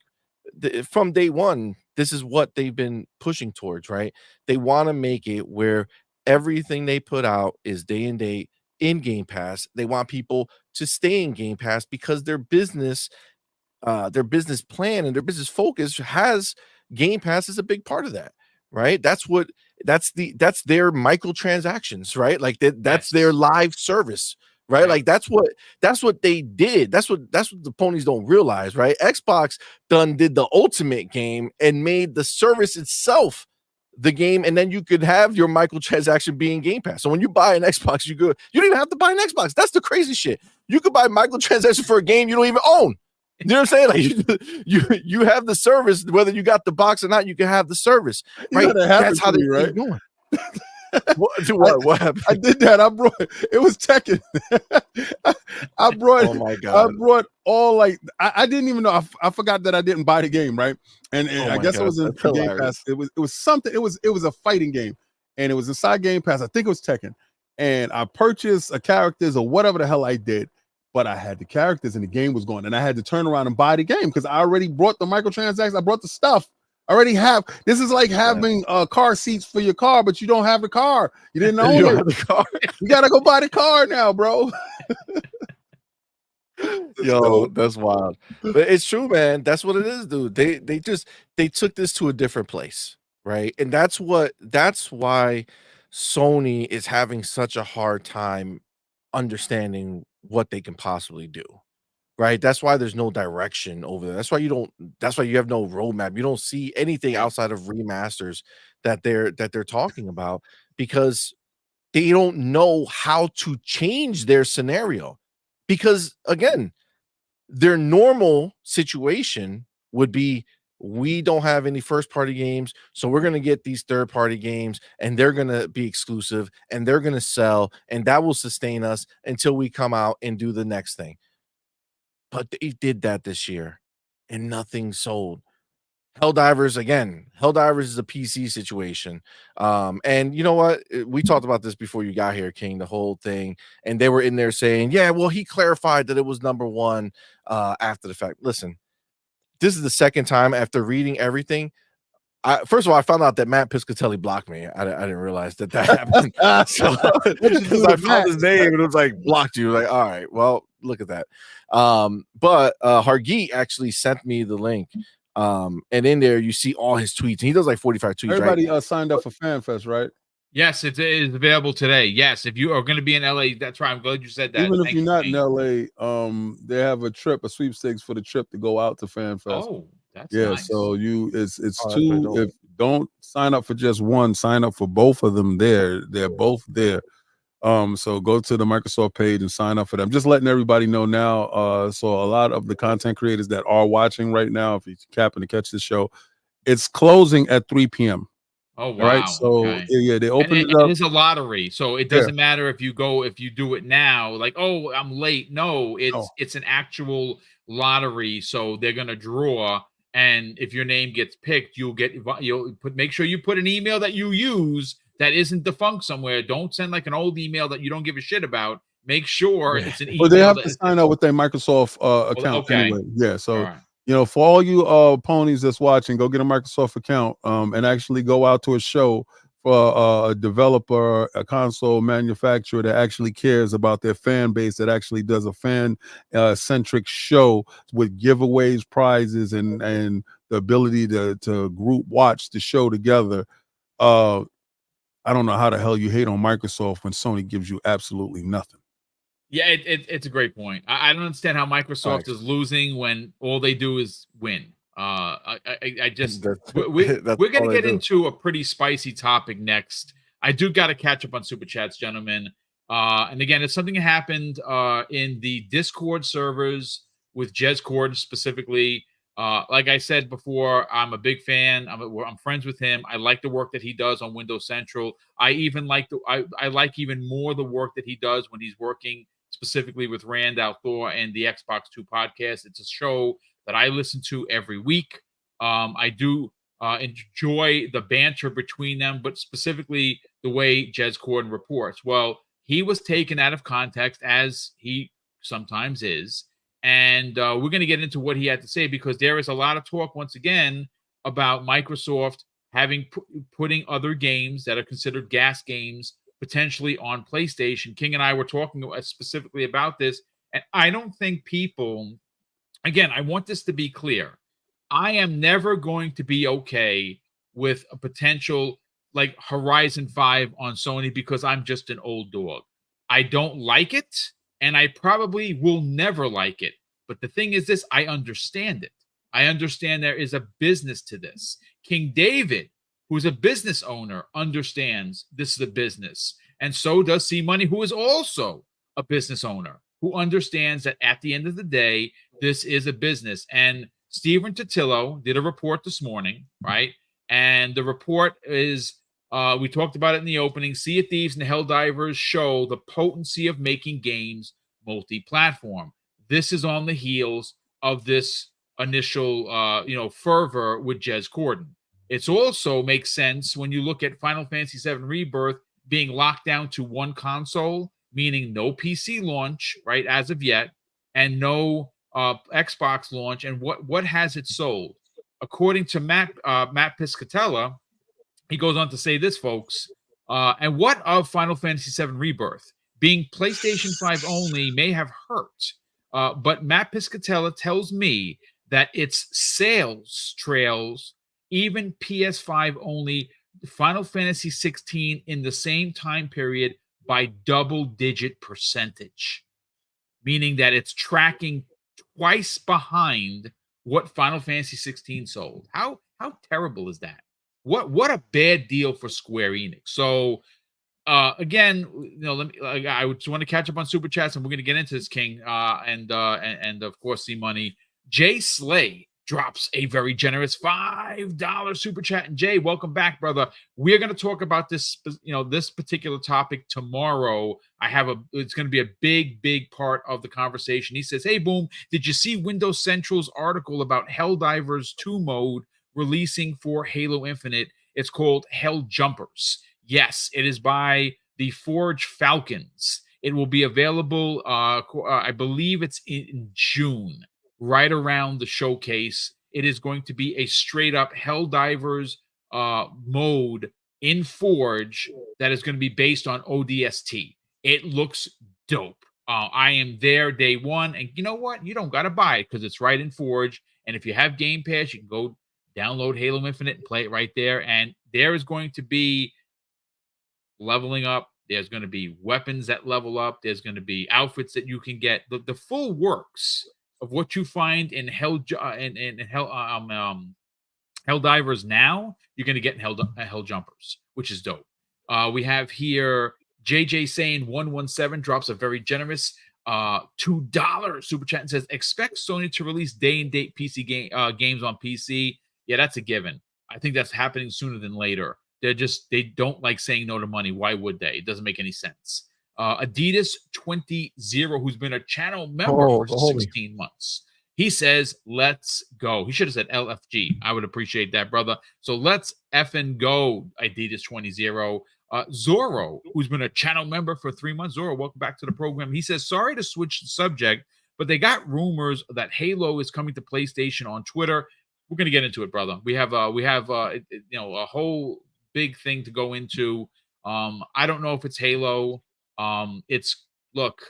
from day one, this is what they've been pushing towards, right? They want to make it where everything they put out is day and date in Game Pass. They want people to stay in Game Pass because their business plan and their business focus has Game Pass is a big part of that, right? That's their microtransactions, right? Like that's their live service. Right, like that's what they did. That's what the ponies don't realize, right? Xbox did the ultimate game and made the service itself the game, and then you could have your microtransaction being Game Pass. So when you buy an Xbox, you don't even have to buy an Xbox. That's the crazy shit. You could buy microtransaction for a game you don't even own. You know what I'm saying? Like you have the service, whether you got the box or not, you can have the service. Right? That's how they're right? Going. What happened? I did that. It was Tekken. I brought oh my God. I brought all like I didn't even know. I forgot that I didn't buy the game, right? And I guess it was in Game Pass. It was something. It was a fighting game, and it was inside Game Pass. I think it was Tekken. And I purchased a characters or whatever the hell I did, but I had the characters and the game was going, and I had to turn around and buy the game because I already brought the microtransactions. I brought the stuff. Already have this is like having car seats for your car, but you don't have the car. You didn't own it. The car. You gotta go buy the car now, bro. Yo, that's wild. But it's true, man. That's what it is, dude. They took this to a different place, right? And that's why Sony is having such a hard time understanding what they can possibly do. Right. That's why there's no direction over there. That's why you have no roadmap. You don't see anything outside of remasters that they're talking about because they don't know how to change their scenario. Because again, their normal situation would be we don't have any first party games, so we're going to get these third party games and they're going to be exclusive and they're going to sell and that will sustain us until we come out and do the next thing. But they did that this year and nothing sold. Helldivers is a PC situation. And you know what? We talked about this before you got here, King, the whole thing. And they were in there saying, yeah, well, he clarified that it was #1 after the fact. Listen, this is the second time after reading everything. First of all, I found out that Matt Piscatella blocked me. I didn't realize that happened. So I found his name and it was like blocked you. Like, all right, well, look at that. But Hargeet actually sent me the link. And in there you see all his tweets. And he does like 45 tweets. Everybody right? Signed up for FanFest, right? Yes, it is available today. Yes, if you are going to be in LA, that's right. I'm glad you said that. Even if you're not in LA, they have a sweepstakes for the trip to go out to FanFest. Oh, that's nice. So it's Oh, two. Don't sign up for just one. Sign up for both of them. They're both there. So go to the Microsoft page and sign up for them. Just letting everybody know now. So a lot of the content creators that are watching right now, if you happen to catch the show, it's closing at 3 p.m. Oh, All right. wow. So Okay. yeah, they And opened it it up. is a lottery, so it doesn't matter if you do it now, like, oh, I'm late. No, it's an actual lottery, so they're gonna draw, and if your name gets picked, make sure you put an email that you use that isn't defunct somewhere. Don't send like an old email that you don't give a shit about. Make sure it's an But they email have that to sign up with their Microsoft account okay. anyway. Yeah. So All right. you know, for all you ponies that's watching, go get a Microsoft account and actually go out to a show for a developer, a console manufacturer that actually cares about their fan base, that actually does a fan centric show with giveaways, prizes, and the ability to group watch the show together. I don't know how the hell you hate on Microsoft when Sony gives you absolutely nothing. Yeah, it's a great point. I don't understand how Microsoft is losing when all they do is win. I just we're gonna get into a pretty spicy topic next. I do got to catch up on super chats, gentlemen. And again, it's something that happened in the Discord servers with Jez Corden specifically. Like I said before, I'm a big fan. I'm friends with him. I like the work that he does on Windows Central. I even like I like even more the work that he does when he's working specifically with Rand Althor and the Xbox 2 podcast. It's a show that I listen to every week. I do enjoy the banter between them, but specifically the way Jez Corden reports. Well, he was taken out of context, as he sometimes is. And we're going to get into what he had to say, because there is a lot of talk, once again, about Microsoft having putting other games that are considered gas games potentially on PlayStation. King and I were talking specifically about this, and I don't think people, again, I want this to be clear. I am never going to be okay with a potential like Horizon 5 on Sony, because I'm just an old dog. I don't like it, and I probably will never like it. But the thing is this, I understand it. I understand there is a business to this. King David, who's a business owner, understands this is a business. And so does C Money, who is also a business owner, who understands that at the end of the day, this is a business. And Stephen Totillo did a report this morning, right? And the report is, we talked about it in the opening, Sea of Thieves and Helldivers show the potency of making games multi-platform. This is on the heels of this initial, fervor with Jez Corden. It also makes sense when you look at Final Fantasy VII Rebirth being locked down to one console, meaning no PC launch, right, as of yet, and no Xbox launch. And what has it sold? According to Matt Piscatella, he goes on to say this, folks. And what of Final Fantasy VII Rebirth? Being PlayStation 5 only may have hurt. But Matt Piscatella tells me that its sales trails even PS5 only Final Fantasy 16 in the same time period by double-digit percentage, meaning that it's tracking twice behind what Final Fantasy 16 sold. How terrible is that? What a bad deal for Square Enix. So again, I just want to catch up on super chats, and we're going to get into this, King, and of course, C Money. Jay Slay drops a very generous $5 super chat. And Jay, welcome back, brother. We're going to talk about this, this particular topic tomorrow. It's going to be a big part of the conversation. He says, "Hey, Boom, did you see Windows Central's article about Helldivers 2 mode releasing for Halo Infinite? It's called Hell Jumpers. Yes, it is by the Forge Falcons. It will be available, I believe it's in June, right around the showcase. It is going to be a straight-up Helldivers mode in Forge that is going to be based on ODST. It looks dope. I am there day one, and you know what? You don't got to buy it because it's right in Forge. And if you have Game Pass, you can go download Halo Infinite and play it right there. And there is going to be leveling up. There's going to be weapons that level up. There's going to be outfits that you can get. The full Helldivers now, you're going to get Hell Jumpers, which is dope. We have here JJ saying 117 drops a very generous $2 super chat and says, expect Sony to release day and date PC games on PC. Yeah, that's a given. I think that's happening sooner than later. They don't like saying no to money. Why would they? It doesn't make any sense. Adidas 20, who's been a channel member for 16 months. He says, let's go. He should have said LFG. I would appreciate that, brother. So let's effing go, Adidas 20. Zorro, who's been a channel member for 3 months. Zorro, welcome back to the program. He says, sorry to switch the subject, but they got rumors that Halo is coming to PlayStation on Twitter. We're going to get into it, brother. We have a whole big thing to go into. I don't know if it's Halo. Look,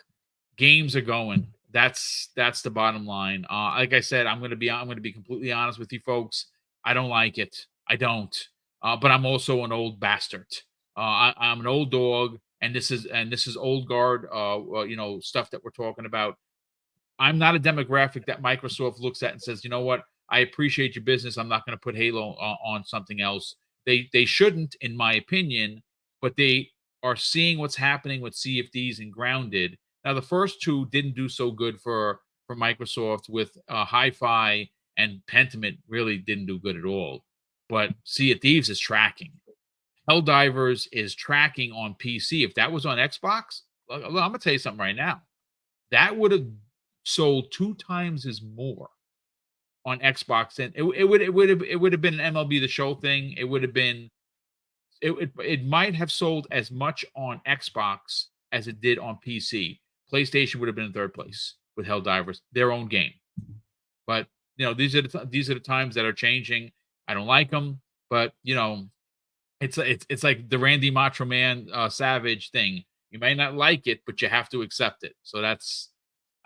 games are going. That's the bottom line. Like I said, I'm going to be completely honest with you folks. I don't like it. I don't. But I'm also an old bastard. I'm an old dog, and this is old guard. Stuff that we're talking about. I'm not a demographic that Microsoft looks at and says, you know what? I appreciate your business. I'm not going to put Halo on something else. They shouldn't, in my opinion, but they are seeing what's happening with Sea of Thieves and Grounded. Now, the first two didn't do so good for Microsoft with Hi-Fi, and Pentiment really didn't do good at all. But Sea of Thieves is tracking. Helldivers is tracking on PC. If that was on Xbox, I'm going to tell you something right now. That would have sold 2 times as more on Xbox, and it would have been an MLB The Show thing. It would have been it might have sold as much on Xbox as it did on PC. PlayStation would have been in third place with Helldivers, their own game. But these are the times that are changing. I don't like them, but it's like the Randy Macho Man Savage thing. You may not like it, but you have to accept it. So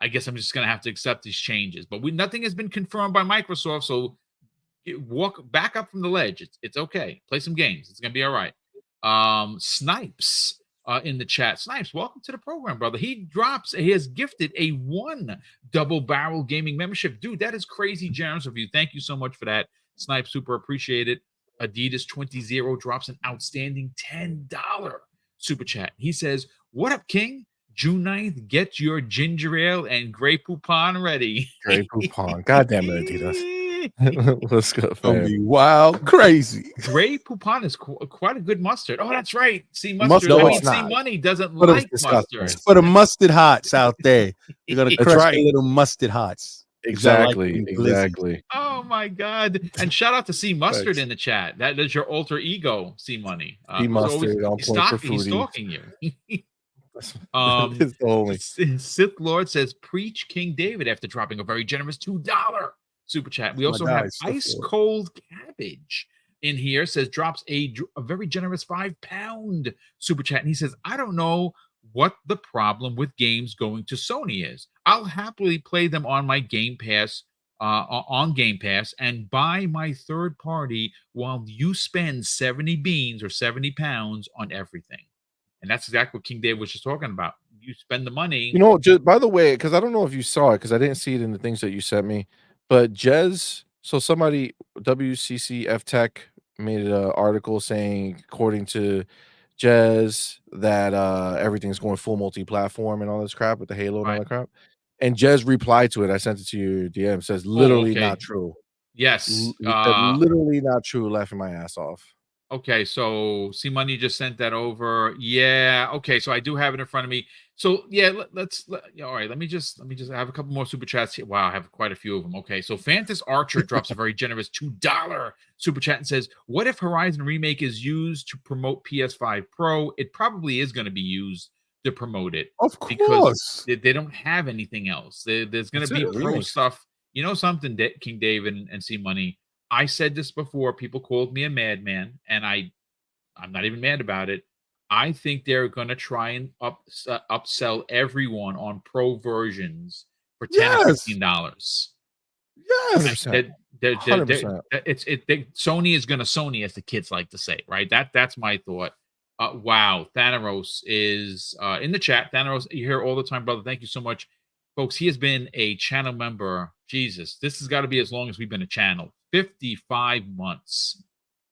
I guess I'm just going to have to accept these changes. But nothing has been confirmed by Microsoft, so walk back up from the ledge. It's okay. Play some games. It's going to be all right. Snipes in the chat. Snipes, welcome to the program, brother. He has gifted a 1 Double Barrel Gaming membership. Dude, that is crazy generous of you. Thank you so much for that. Snipes, super appreciate it. Adidas 20 drops an outstanding $10 super chat. He says, what up, King? June 9th, get your ginger ale and Grey Poupon ready. Grey Poupon. God damn it, Adidas. Let's go, Gonna be wild, crazy. Grey Poupon is quite a good mustard. Oh, that's right. See, See Money doesn't like mustard. It's for the mustard hots out there. You're gonna crush the little mustard hots. Exactly. Oh my God! And shout out to C Mustard in the chat. That is your alter ego, C Money. C Mustard he's stalking you. Sith Lord says, "Preach King David" after dropping a very generous $2 super chat. We also have Ice Cold Cabbage in here. Says drops a very generous £5 super chat, and he says, "I don't know what the problem with games going to Sony is. I'll happily play them on my Game Pass, and buy my third party while you spend 70 beans or 70 pounds on everything." And that's exactly what King David was just talking about. You spend the money. Just by the way, because I don't know if you saw it, because I didn't see it in the things that you sent me, but Jez, so somebody, WCCF Tech, made an article saying, according to Jez, that everything's going full multi-platform and all this crap with the Halo and all that crap. And Jez replied to it. I sent it to your DM. Says literally not true. Yes, literally not true. Laughing my ass off. Okay, so C Money just sent that over. Yeah. Okay, so I do have it in front of me. So yeah, all right. Let me just I have a couple more super chats here. Wow, I have quite a few of them. Okay, so Fantas Archer drops a very generous $2 super chat and says, "What if Horizon Remake is used to promote PS5 Pro? It probably is going to be used to promote it, of course, because they don't have anything else. There's going to be pro stuff. You know something, King David and C Money. I said this before. People called me a madman, and I'm not even mad about it. I think they're going to try and upsell everyone on pro versions for $10 or $15. Yes, 100%. Sony is going to Sony, as the kids like to say, right? That's my thought. Wow, Thanaros is in the chat. Thanaros, you're here all the time, brother. Thank you so much, folks. He has been a channel member. Jesus, this has got to be as long as we've been a channel. 55 months.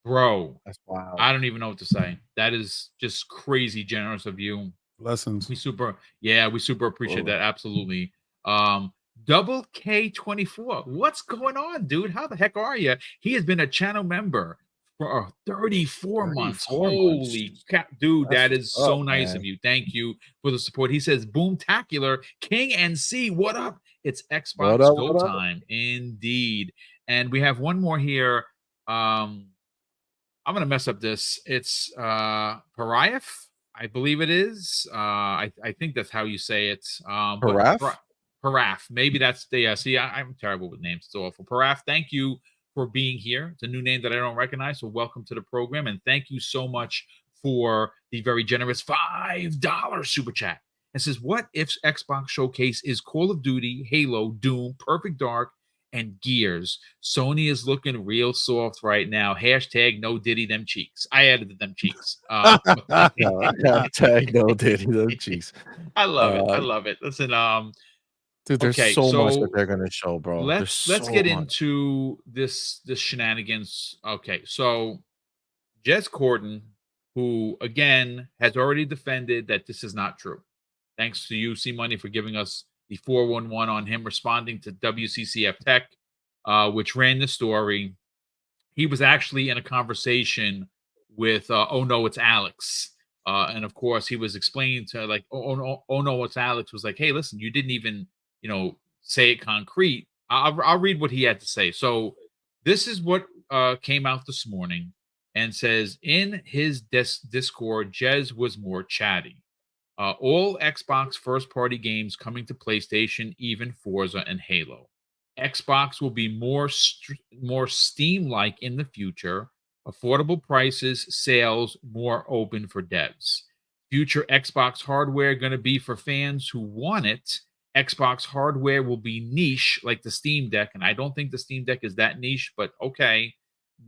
Bro, That's wild. I don't even know what to say. That is just crazy generous of you. Lessons. We super appreciate that. Absolutely. Double K24. What's going on, dude? How the heck are you? He has been a channel member for 34 months. 34 months. Holy cow, dude, That's that is what's so up, nice man. of you. Thank you for the support. He says, Boomtacular, King NC, what up? It's Xbox What up, Go what up? time. Indeed. And we have one more here. I'm gonna mess up this. It's Pariaf, I believe it is. I think that's how you say it. But Paraf? Paraf. Maybe that's the see, I'm terrible with names. It's awful. Paraf, thank you for being here. It's a new name that I don't recognize. So welcome to the program. And thank you so much for the very generous $5 super chat. It says, what if Xbox Showcase is Call of Duty, Halo, Doom, Perfect Dark, and Gears? Sony is looking real soft right now. Hashtag no Diddy them cheeks. I added them cheeks. Hashtag no Diddy them cheeks. I love it. I love it. Listen, dude, there's okay, so much so that they're gonna show, bro. let's get into this shenanigans. Okay, so Jez Corden, who again has already defended that this is not true. Thanks to you, C Money, for giving us the 411 on him responding to WCCF Tech, which ran the story. He was actually in a conversation with Oh No, It's Alex. And of course, he was explaining to like, oh no, it's Alex was like, hey, listen, you didn't even, say it concrete. I'll read what he had to say. So this is what came out this morning and says in his Discord, Jez was more chatty. All Xbox first-party games coming to PlayStation, even Forza and Halo. Xbox will be more Steam-like in the future. Affordable prices, sales, more open for devs. Future Xbox hardware going to be for fans who want it. Xbox hardware will be niche like the Steam Deck, and I don't think the Steam Deck is that niche, but okay.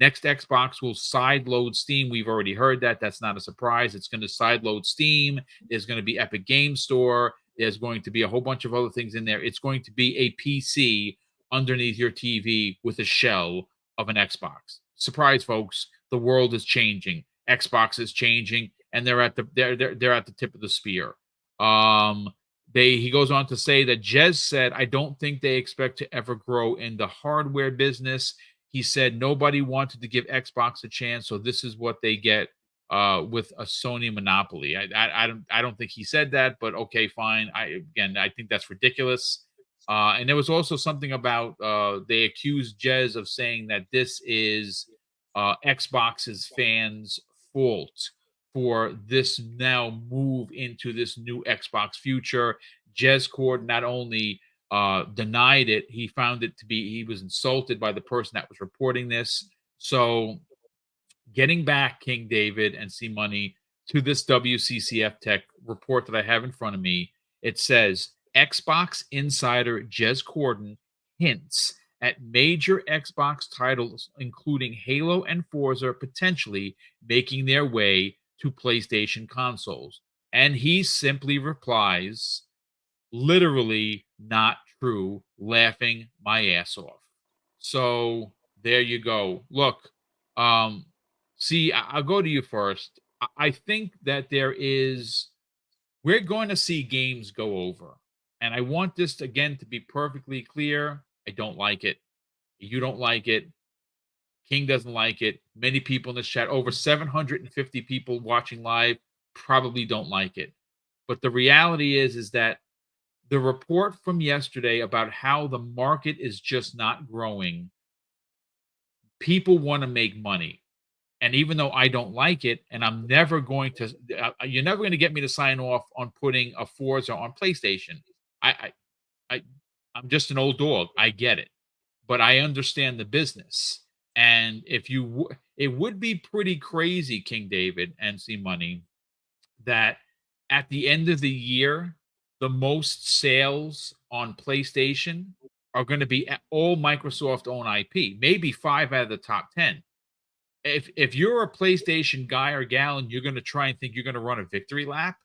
Next Xbox will sideload Steam. We've already heard that. That's not a surprise. It's going to sideload Steam. There's going to be Epic Game Store. There's going to be a whole bunch of other things in there. It's going to be a PC underneath your TV with a shell of an Xbox. Surprise, folks. The world is changing. Xbox is changing, and they're at the tip of the spear. He goes on to say that Jez said, I don't think they expect to ever grow in the hardware business. He said nobody wanted to give Xbox a chance, so this is what they get with a Sony monopoly. I don't think he said that, but okay, fine. I think that's ridiculous. And there was also something about they accused Jez of saying that this is Xbox's fans' fault for this now move into this new Xbox future. Jez Corden not only denied it, he found it to be, he was insulted by the person that was reporting this. So getting back, King David and C Money, to this WCCF Tech report that I have in front of me, it says Xbox insider Jez Corden hints at major Xbox titles, including Halo and Forza, potentially making their way to PlayStation consoles. And he simply replies, literally not true, laughing my ass off. So there you go. Look, see, I'll go to you first. I think that we're going to see games go over. And I want this, again, to be perfectly clear. I don't like it. You don't like it. King doesn't like it. Many people in this chat, over 750 people watching live, probably don't like it. But the reality is that the report from yesterday about how the market is just not growing, people want to make money. And even though I don't like it, and I'm never going to, you're never going to get me to sign off on putting a Forza on PlayStation. I'm just an old dog. I get it, but I understand the business. And it would be pretty crazy, King David and C Money, that at the end of the year, the most sales on PlayStation are going to be all Microsoft own IP, maybe 5 out of the top 10. If you're a PlayStation guy or gal and you're going to try and think you're going to run a victory lap,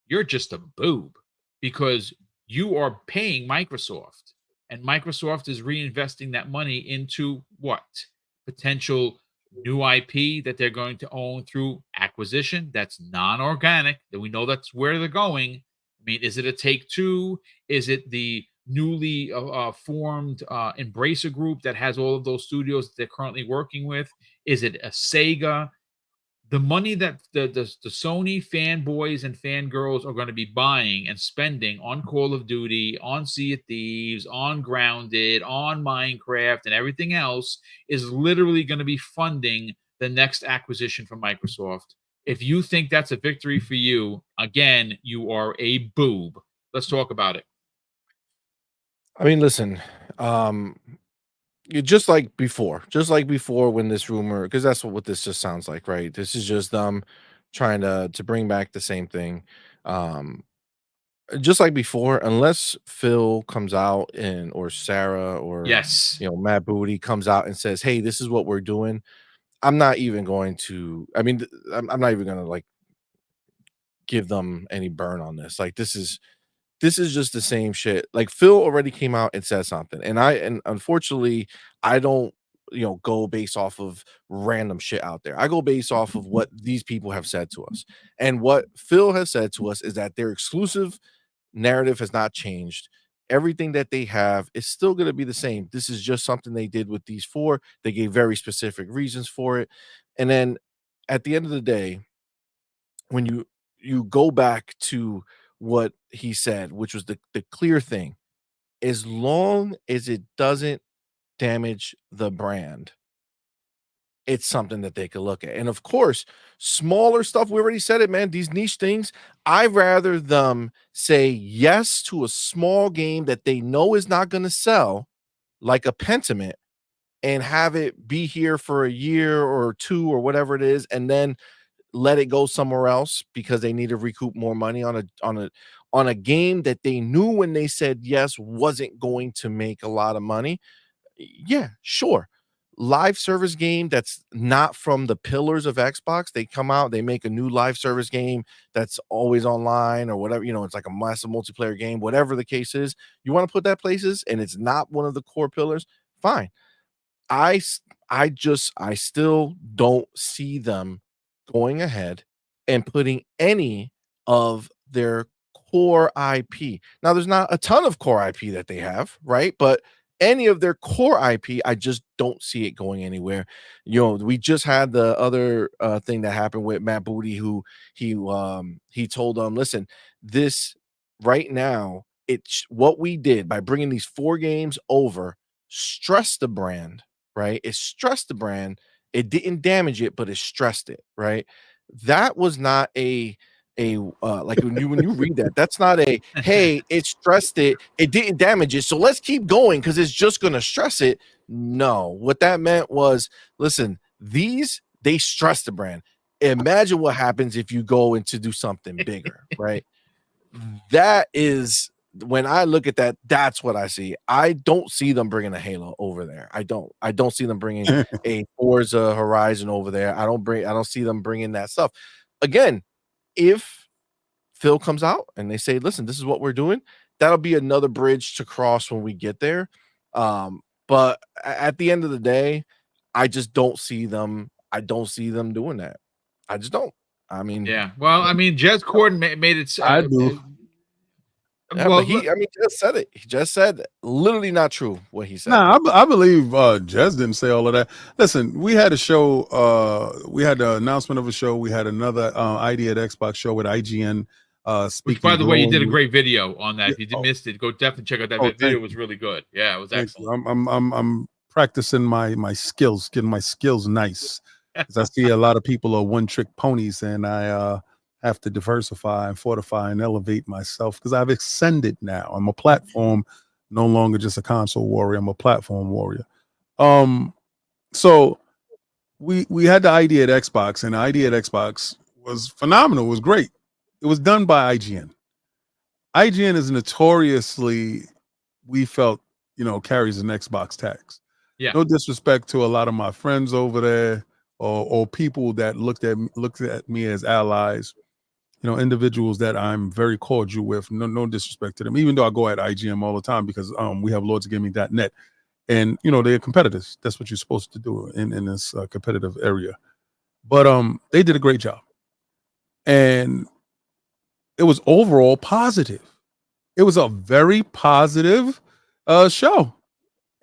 you're just a boob, because you are paying Microsoft, and Microsoft is reinvesting that money into what? potential new IP that they're going to own through acquisition that's non-organic, that we know that's where they're going. I mean, is it a Take-Two? Is it the newly formed Embracer Group that has all of those studios that they're currently working with? Is it a Sega? The money that the Sony fanboys and fangirls are going to be buying and spending on Call of Duty, on Sea of Thieves, on Grounded, on Minecraft, and everything else is literally going to be funding the next acquisition from Microsoft. If you think that's a victory for you, again, you are a boob. Let's talk about it. I mean, listen, just like before when this rumor, because that's what this just sounds like, right? This is just them trying to bring back the same thing. Um, just like before, unless Phil comes out and or Sarah or Yes. Matt Booty comes out and says, "Hey, this is what we're doing." I'm not even going to. I mean, I'm not even gonna like give them any burn on this. Like this is just the same shit. Like Phil already came out and said something, and unfortunately, I don't go based off of random shit out there. I go based off of what these people have said to us, and what Phil has said to us is that their exclusive narrative has not changed. Everything that they have is still going to be the same. This is just something they did with these four. They gave very specific reasons for it, and then at the end of the day, when you go back to what he said, which was the clear thing, as long as it doesn't damage the brand, it's something that they could look at. And of course, smaller stuff, we already said it, man. These niche things, I'd rather them say yes to a small game that they know is not going to sell, like a Pentiment, and have it be here for a year or two or whatever it is, and then let it go somewhere else because they need to recoup more money on a game that they knew when they said yes wasn't going to make a lot of money. Yeah, sure. Live service game that's not from the pillars of Xbox. They come out, they make a new live service game that's always online or whatever, it's like a massive multiplayer game, whatever the case is. You want to put that places and it's not one of the core pillars, fine. I still don't see them going ahead and putting any of their core IP. Now, there's not a ton of core IP that they have, right? But any of their core IP, I just don't see it going anywhere. We just had the other thing that happened with Matt Booty, who he told them, listen, this right now, it's what we did by bringing these 4 games over, stress the brand, right? It stressed the brand. It didn't damage it, but it stressed it, right? That was not like when you read that, that's not a hey, it stressed it, it didn't damage it, so let's keep going because it's just gonna stress it. No, what that meant was, listen, they stress the brand. Imagine what happens if you go and to do something bigger, right? That is when I look at that, that's what I see. I don't see them bringing a Halo over there. I don't see them bringing a Forza Horizon over there. I don't see them bringing that stuff. Again, if Phil comes out and they say, listen, this is what we're doing, that'll be another bridge to cross when we get there. But at the end of the day, I just don't see them. I don't see them doing that. I just don't. I mean, Yeah. Well, I mean, Jez Corden made it. I do. Yeah, well, but he just said it. He just said literally not true what he said. Nah, I believe Jez didn't say all of that. Listen, we had a show. We had the announcement of a show. We had another ID at Xbox show with IGN. Which, by the way, you did a glowingly. great video on that. Yeah, If you missed it, go definitely check out that Oh, video. thank It was really good. Yeah, it was Thank you. excellent. I'm practicing my skills, getting my skills nice. Because I see a lot of people are one-trick ponies, and I have to diversify and fortify and elevate myself because I've ascended now. I'm a platform, no longer just a console warrior. I'm a platform warrior. So we had the ID at Xbox, and the ID at Xbox was phenomenal. It was great. It was done by IGN. IGN is notoriously, we felt, carries an Xbox tax. Yeah. No disrespect to a lot of my friends over there or people that looked at me as allies, individuals that I'm very cordial with. No disrespect to them, even though I go at IGN all the time because we have lordsgaming.net. and they're competitors. That's what you're supposed to do in this competitive area. But they did a great job, and it was overall positive. It was a very positive show,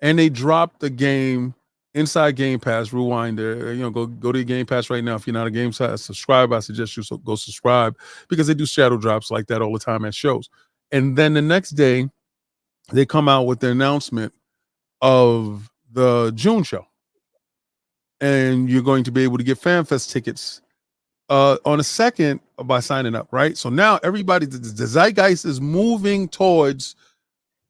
and they dropped the game inside Game Pass. Rewind there, go to your Game Pass right now. If you're not a Game Pass subscriber, I suggest you go subscribe, because they do shadow drops like that all the time at shows. And then the next day, they come out with the announcement of the June show, and you're going to be able to get FanFest tickets on the 2nd by signing up, right? So now everybody, the zeitgeist is moving towards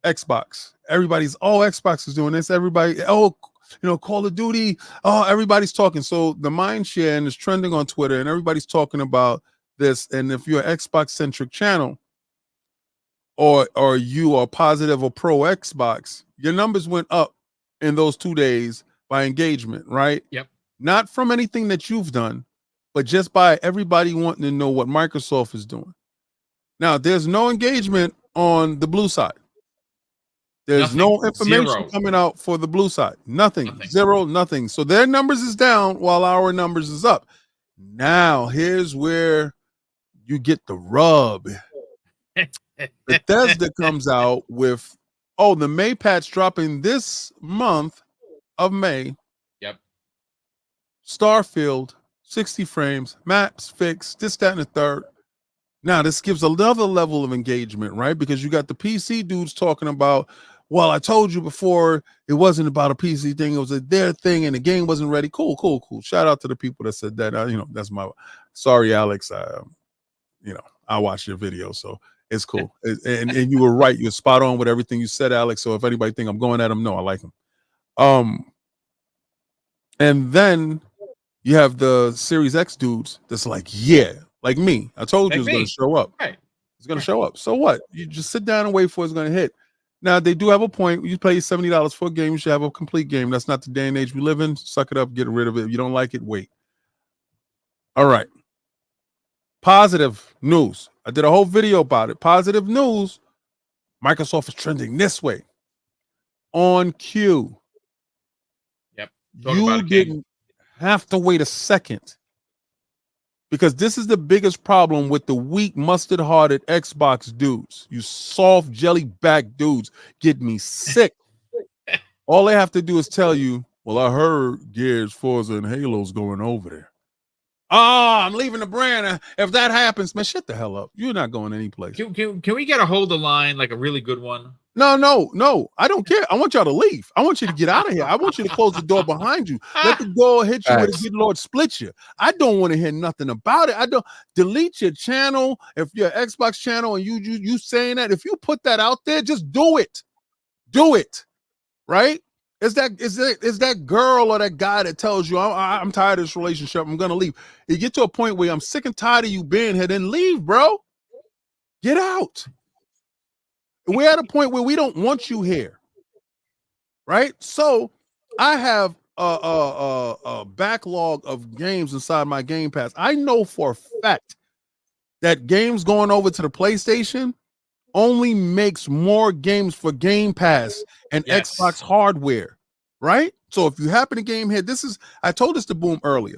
Xbox. Everybody's, Xbox is doing this. Everybody, Call of Duty. Everybody's talking. So the mind share and is trending on Twitter, and everybody's talking about this. And if you're an Xbox centric channel, or you are positive or pro Xbox, your numbers went up in those 2 days by engagement, right? Yep. Not from anything that you've done, but just by everybody wanting to know what Microsoft is doing. Now, there's no engagement on the blue side. There's no information coming out for the blue side. Nothing. Zero, nothing. So their numbers is down while our numbers is up. Now, here's where you get the rub. Bethesda comes out with, the May patch dropping this month of May. Yep. Starfield, 60 frames, maps fixed, this, that, and the third. Now, this gives another level of engagement, right? Because you got the PC dudes talking about, I told you before, it wasn't about a PC thing. It was their thing, and the game wasn't ready. Cool. Shout out to the people that said that. That's sorry, Alex. I watched your video, so it's cool. And you were right. You're spot on with everything you said, Alex. So if anybody think I'm going at him, no, I like him. And then you have the Series X dudes that's like, like me. I told you it's going to show up. Right. It's going to show up. So what? You just sit down and wait for it's going to hit. Now, they do have a point. You pay $70 for a game, you should have a complete game. That's not the day and age we live in. Suck it up, get rid of it. If you don't like it, wait. All right. Positive news. I did a whole video about it. Positive news. Microsoft is trending this way. On cue. Yep. You didn't have to wait a second, because this is the biggest problem with the weak, mustard-hearted Xbox dudes. You soft, jelly-back dudes get me sick. All they have to do is tell you, I heard Gears, Forza, and Halo's going over there. I'm leaving the brand. If that happens, man, shut the hell up. You're not going anyplace. Can we get a hold of line, like a really good one? No. I don't care. I want y'all to leave. I want you to get out of here. I want you to close the door behind you. Let the door hit you with a good Lord split you. I don't want to hear nothing about it. I don't delete your channel. If you're an Xbox channel and you saying that, if you put that out there, just do it. Do it. Right? Is that girl or that guy that tells you, I'm tired of this relationship, I'm gonna leave. You get to a point where I'm sick and tired of you being here, then leave, bro. Get out. We're at a point where we don't want you here, right? So I have a backlog of games inside my Game Pass. I know for a fact that games going over to the PlayStation only makes more games for Game Pass and Xbox hardware, right? So if you happen to game here, I told this to Boom earlier.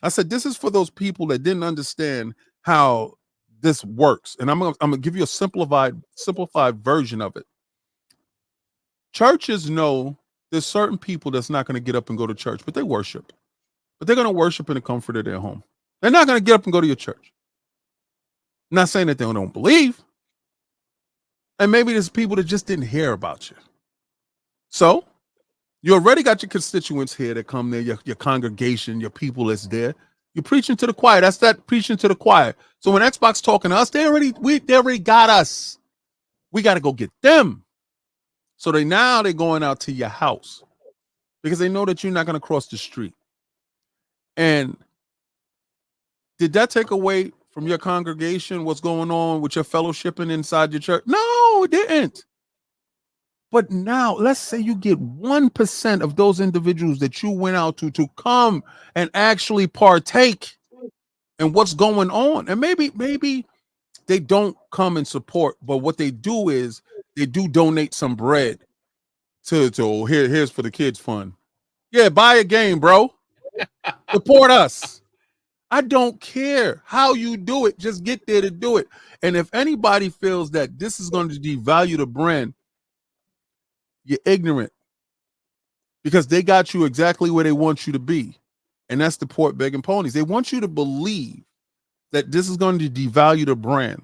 I said, this is for those people that didn't understand how this works. And I'm gonna give you a simplified version of it. Churches know there's certain people that's not going to get up and go to church, but they worship. But they're going to worship in the comfort of their home. They're not going to get up and go to your church. I'm not saying that they don't believe. And maybe there's people that just didn't hear about you. So you already got your constituents here that come there, your congregation, your people that's there. You're preaching to the choir. That's that preaching to the choir. So when Xbox talking to us, they already got us. We got to go get them. So they're going out to your house because they know that you're not going to cross the street. And did that take away from your congregation what's going on with your fellowshipping inside your church? No, it didn't. But now, let's say you get 1% of those individuals that you went out to come and actually partake in what's going on. And maybe they don't come and support, but what they do is they do donate some bread here's for the kids fun. Yeah, buy a game, bro. Support us. I don't care how you do it. Just get there to do it. And if anybody feels that this is going to devalue the brand, you're ignorant, because they got you exactly where they want you to be. And that's the port begging ponies. They want you to believe that this is going to devalue the brand.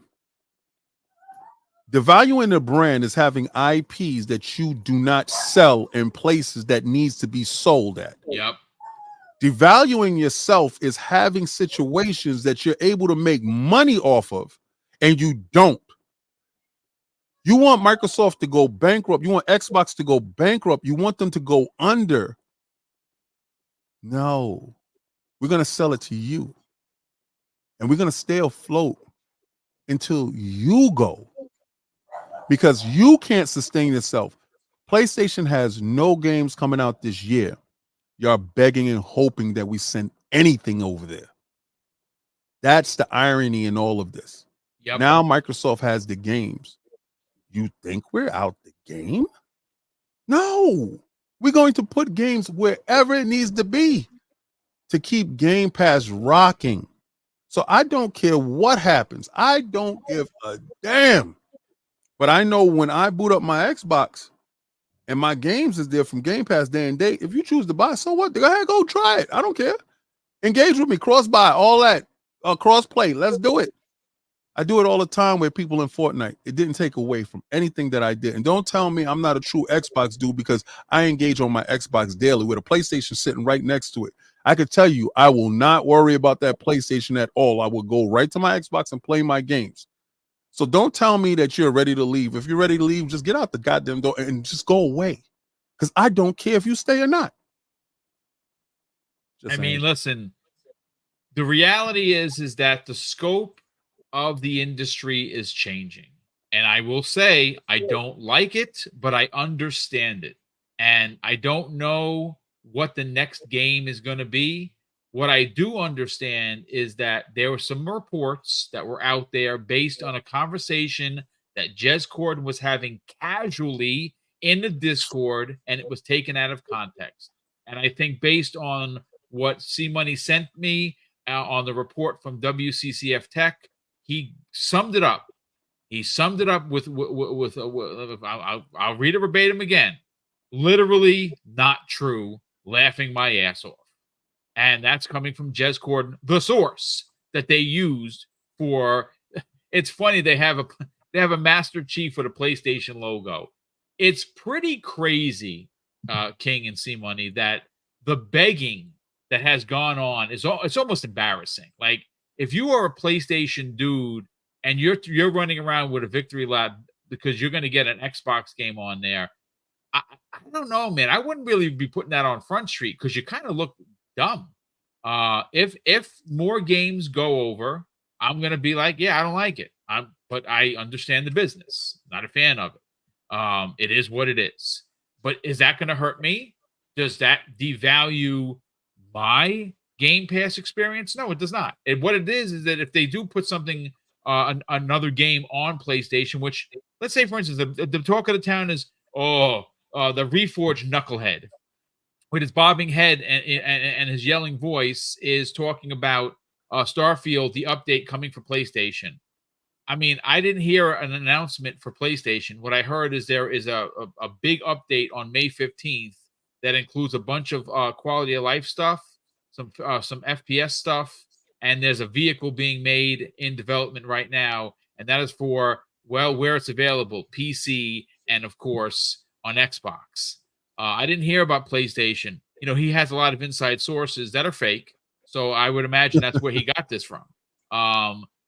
Devaluing the brand is having IPs that you do not sell in places that needs to be sold at. Yep. Devaluing yourself is having situations that you're able to make money off of, and you don't. You want Microsoft to go bankrupt. You want Xbox to go bankrupt. You want them to go under. No, we're going to sell it to you. And we're going to stay afloat until you go, because you can't sustain yourself. PlayStation has no games coming out this year. You're begging and hoping that we send anything over there. That's the irony in all of this. Yep. Now Microsoft has the games. You think we're out the game? No, we're going to put games wherever it needs to be to keep Game Pass rocking. So I don't care what happens. I don't give a damn. But I know when I boot up my Xbox and my games is there from Game Pass day and date, if you choose to buy, so what? Go ahead, go try it. I don't care. Engage with me, cross buy, all that, cross play. Let's do it. I do it all the time with people in Fortnite. It didn't take away from anything that I did. And don't tell me I'm not a true Xbox dude, because I engage on my Xbox daily with a PlayStation sitting right next to it. I could tell you I will not worry about that PlayStation at all. I will go right to my Xbox and play my games. So don't tell me that you're ready to leave. If you're ready to leave, just get out the goddamn door and just go away, because I don't care if you stay or not. I mean, listen, the reality is that the scope of the industry is changing. And I will say, I don't like it, but I understand it. And I don't know what the next game is going to be. What I do understand is that there were some reports that were out there based on a conversation that Jez Corden was having casually in the Discord, and it was taken out of context. And I think based on what C Money sent me on the report from WCCF Tech, he summed it up. He summed it up with I'll read it verbatim again. Literally not true, laughing my ass off. And that's coming from Jez Corden, the source that they used for. It's funny, they have a Master Chief with a PlayStation logo. It's pretty crazy, King and C Money, that the begging that has gone on it's almost embarrassing. Like, if you are a PlayStation dude and you're running around with a victory lap because you're going to get an Xbox game on there, I don't know, man. I wouldn't really be putting that on Front Street, because you kind of look dumb. If more games go over, I'm gonna be like, yeah, I don't like it. But I understand the business. Not a fan of it. It is what it is. But is that gonna hurt me? Does that devalue my Game Pass experience? No, it does not. And what it is that if they do put something, another game on PlayStation, which, let's say, for instance, the talk of the town is, the Reforged Knucklehead, with his bobbing head and his yelling voice, is talking about Starfield, the update coming for PlayStation. I mean, I didn't hear an announcement for PlayStation. What I heard is there is a big update on May 15th that includes a bunch of quality of life stuff, some FPS stuff, and there's a vehicle being made in development right now, and that is for, well, where it's available, PC, and of course on Xbox. I didn't hear about PlayStation. You know, he has a lot of inside sources that are fake, so I would imagine that's where he got this from.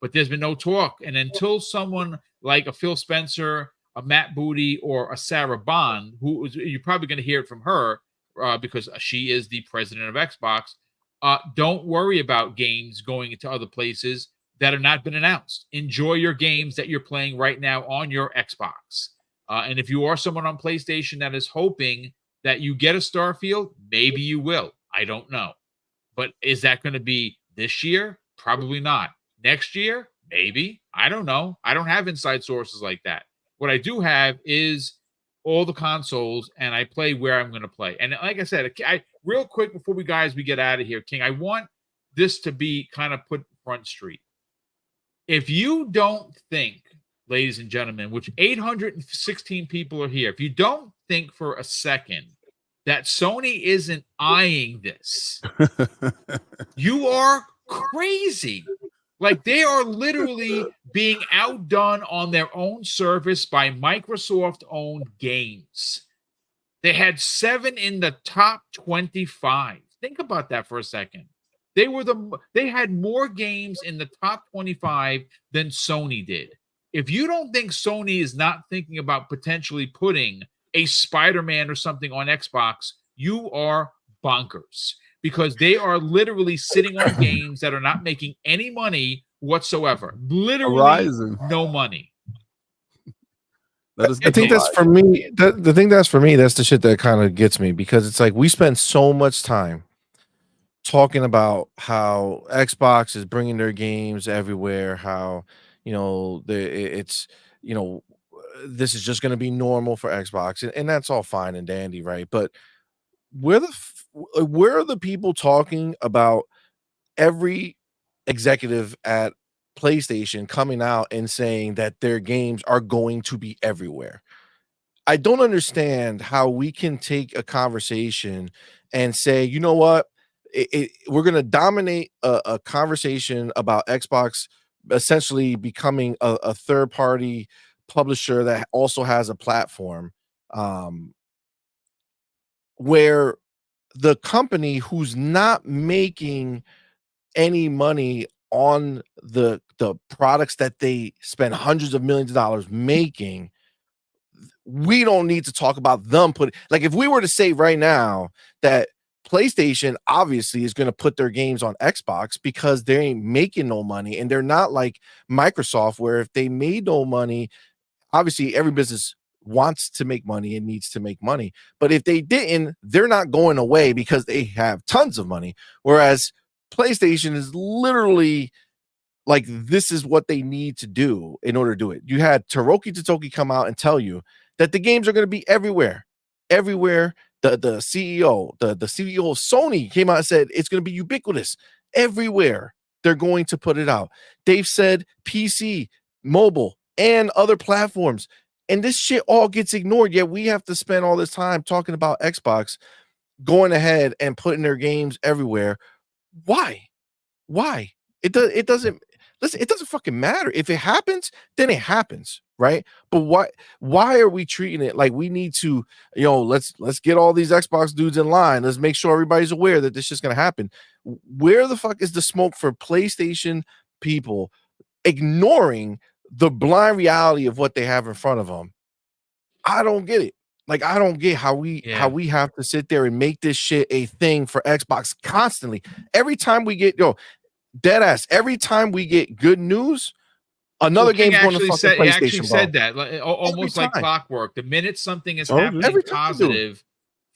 But there's been no talk, and until someone like a Phil Spencer, a Matt Booty, or a Sarah Bond, who you're probably going to hear it from her, because she is the president of Xbox, don't worry about games going into other places that have not been announced. Enjoy your games that you're playing right now on your Xbox. And if you are someone on PlayStation that is hoping that you get a Starfield, maybe you will. I don't know. But is that going to be this year? Probably not. Next year? Maybe. I don't know. I don't have inside sources like that. What I do have is all the consoles and I play where I'm going to play. And like I said, I real quick before we get out of here, King, I want this to be kind of put front street. If you don't think, ladies and gentlemen, which 816 people are here, if you don't think for a second that Sony isn't eyeing this, you are crazy. Like, they are literally being outdone on their own service by Microsoft-owned games. They had 7 in the top 25. Think about that for a second. They had more games in the top 25 than Sony did. If you don't think Sony is not thinking about potentially putting a Spider-Man or something on Xbox, you are bonkers, because they are literally sitting on games that are not making any money whatsoever. Literally Horizon. no money. That is I think that's for me. The thing that's for me, that's the shit that kind of gets me, because it's like we spend so much time talking about how Xbox is bringing their games everywhere, how it's this is just going to be normal for Xbox, and that's all fine and dandy, right? But where are the people talking about every executive at PlayStation coming out and saying that their games are going to be everywhere? I don't understand how we can take a conversation and say, you know what, we're going to dominate a conversation about Xbox essentially becoming a third party publisher that also has a platform, where the company who's not making any money on the products that they spend hundreds of millions of dollars making, we don't need to talk about them like, if we were to say right now that PlayStation obviously is going to put their games on Xbox because they ain't making no money, and they're not like Microsoft, where if they made no money, obviously every business wants to make money and needs to make money, but if they didn't, they're not going away because they have tons of money. Whereas PlayStation is literally like, this is what they need to do in order to do it. You had Toroki Totoki come out and tell you that the games are going to be everywhere. The CEO, the CEO of Sony came out and said it's going to be ubiquitous. Everywhere they're going to put it out. They've said PC, mobile, and other platforms. And this shit all gets ignored. Yet we have to spend all this time talking about Xbox going ahead and putting their games everywhere. Why? It doesn't listen, it doesn't fucking matter. If it happens, then it happens, right? But why are we treating it like we need to, let's get all these Xbox dudes in line. Let's make sure everybody's aware that this is going to happen. Where the fuck is the smoke for PlayStation people ignoring the blind reality of what they have in front of them? I don't get it. Like, I don't get how we have to sit there and make this shit a thing for Xbox constantly. Every time we get dead ass, every time we get good news, another game's going to fucking PlayStation. He actually said that, almost like clockwork. The minute something is happening positive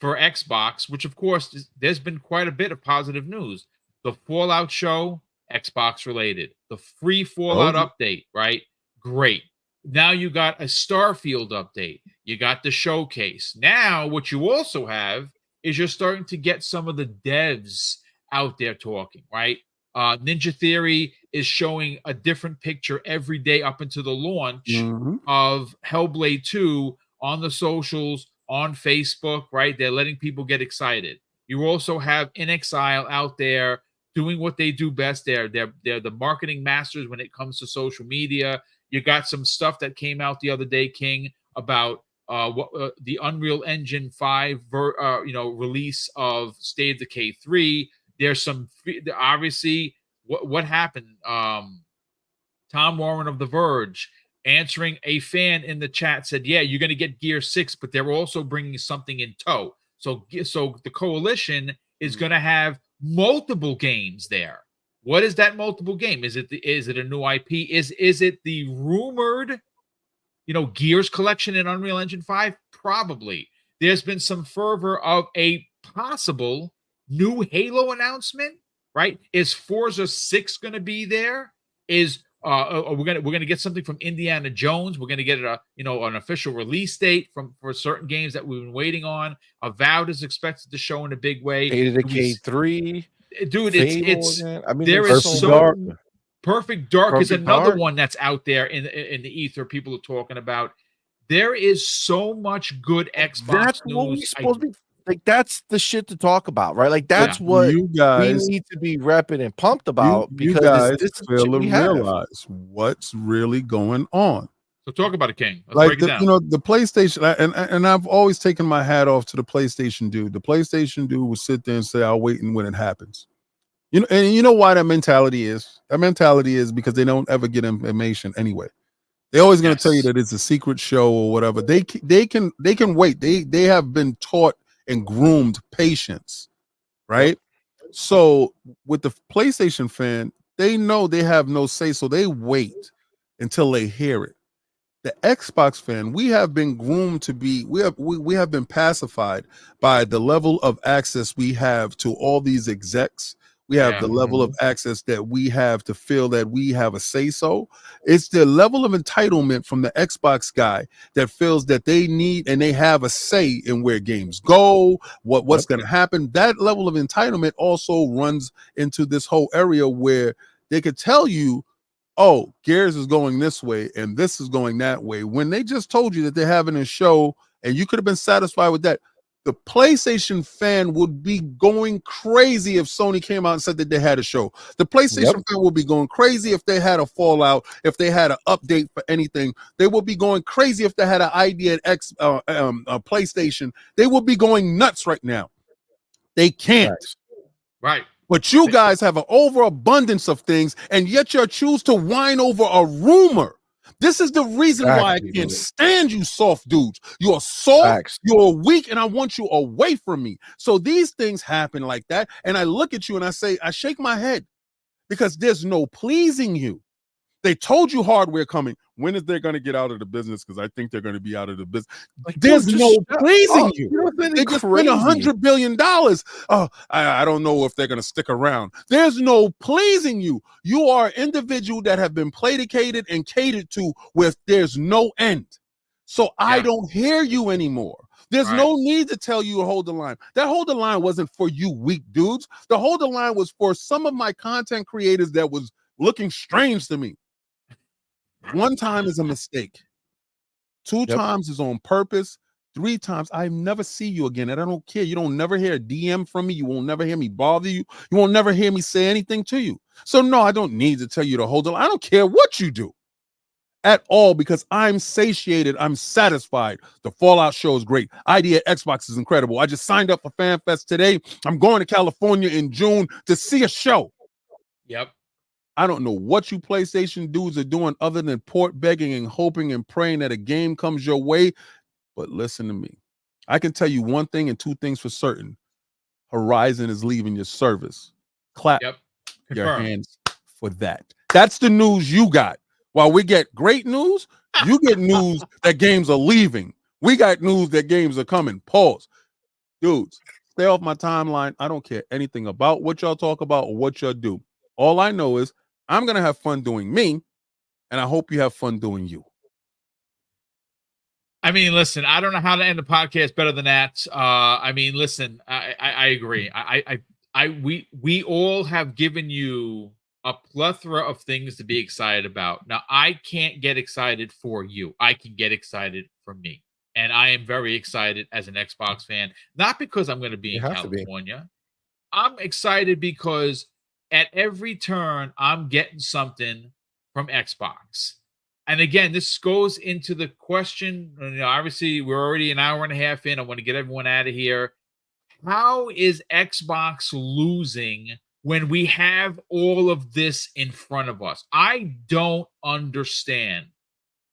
for Xbox, which of course there's been quite a bit of positive news. The Fallout show, Xbox related. The free Fallout update, right? Great. Now you got a Starfield update. You got the showcase. Now what you also have is you're starting to get some of the devs out there talking, right? Ninja Theory is showing a different picture every day up until the launch of Hellblade 2 on the socials, on Facebook, right? They're letting people get excited. You also have InXile out there doing what they do best. They're the marketing masters when it comes to social media. You got some stuff that came out the other day, King, about the Unreal Engine 5 release of State of Decay 3. There's some, obviously, what happened? Tom Warren of The Verge answering a fan in the chat said, yeah, you're going to get Gear 6, but they're also bringing something in tow. So the coalition is going to have multiple games there. What is that multiple game? Is it a new IP? Is it the rumored, Gears collection in Unreal Engine 5? Probably. There's been some fervor of a possible new Halo announcement, right? Is Forza 6 going to be there? Is we're gonna get something from Indiana Jones. We're gonna get an official release date for certain games that we've been waiting on. Avowed is expected to show in a big way. State of Decay 3, dude. Fable It's again. I mean, there there's is so Dark. many. Perfect Dark is Perfect another Dark. one that's out there in the ether. People are talking about. There is so much good Xbox That's news. what we supposed to be like. That's the shit to talk about, right? Like that's Yeah. what You we guys, need to be repping and pumped about you because guys this is fail shit to we have. realize what's really going on. So talk about it, King. Let's Like break it down. the PlayStation, and I've always taken my hat off to the PlayStation dude. The PlayStation dude will sit there and say, "I'll wait and when it happens." And you know why that mentality is? That mentality is because they don't ever get information anyway. They're always going to tell you that it's a secret show or whatever. They can wait. They have been taught and groomed patience, right? So with the PlayStation fan, they know they have no say, so they wait until they hear it. The Xbox fan, we have been groomed to be, we have been pacified by the level of access we have to all these execs. We have the level of access that we have to feel that we have a say so. It's the level of entitlement from the Xbox guy that feels that they need and they have a say in where games go, what's going to happen. That level of entitlement also runs into this whole area where they could tell you, oh, Gears is going this way and this is going that way, when they just told you that they're having a show and you could have been satisfied with that. The PlayStation fan would be going crazy if Sony came out and said that they had a show. The PlayStation fan would be going crazy if they had a Fallout, if they had an update for anything. They would be going crazy if they had an idea at PlayStation. They would be going nuts right now. They can't. Right. But you guys have an overabundance of things, and yet you choose to whine over a rumor. This is the reason why I can't stand you soft dudes. You're soft, you're weak, and I want you away from me. So these things happen like that, and I look at you and I say, I shake my head because there's no pleasing you. They told you hardware coming. When is they going to get out of the business? Because I think they're going to be out of the business. Like, there's no pleasing you. They just spent $100 billion. Oh, I don't know if they're going to stick around. There's no pleasing you. You are an individual that have been placated and catered to with there's no end. So I don't hear you anymore. There's no need to tell you to hold the line. That hold the line wasn't for you weak dudes. The hold the line was for some of my content creators that was looking strange to me. One time is a mistake. Two times is on purpose. 3 times, I never see you again. And I don't care. You don't never hear a DM from me. You won't never hear me bother you. You won't never hear me say anything to you. So no, I don't need to tell you to hold the line. I don't care what you do at all because I'm satiated. I'm satisfied. The Fallout show is great. Idea Xbox is incredible. I just signed up for FanFest today. I'm going to California in June to see a show. Yep. I don't know what you PlayStation dudes are doing other than port begging and hoping and praying that a game comes your way. But listen to me. I can tell you one thing and 2 things for certain. Horizon is leaving your service. Clap your hands for that. That's the news you got. While we get great news, you get news that games are leaving. We got news that games are coming. Pause. Dudes, stay off my timeline. I don't care anything about what y'all talk about or what y'all do. All I know is I'm going to have fun doing me, and I hope you have fun doing you. I mean, listen, I don't know how to end the podcast better than that. I mean, listen, I agree. We all have given you a plethora of things to be excited about. Now, I can't get excited for you. I can get excited for me. And I am very excited as an Xbox fan, not because I'm going to be in California. I'm excited because at every turn, I'm getting something from Xbox. And again, this goes into the question, obviously, we're already an hour and a half in. I want to get everyone out of here. How is Xbox losing when we have all of this in front of us? I don't understand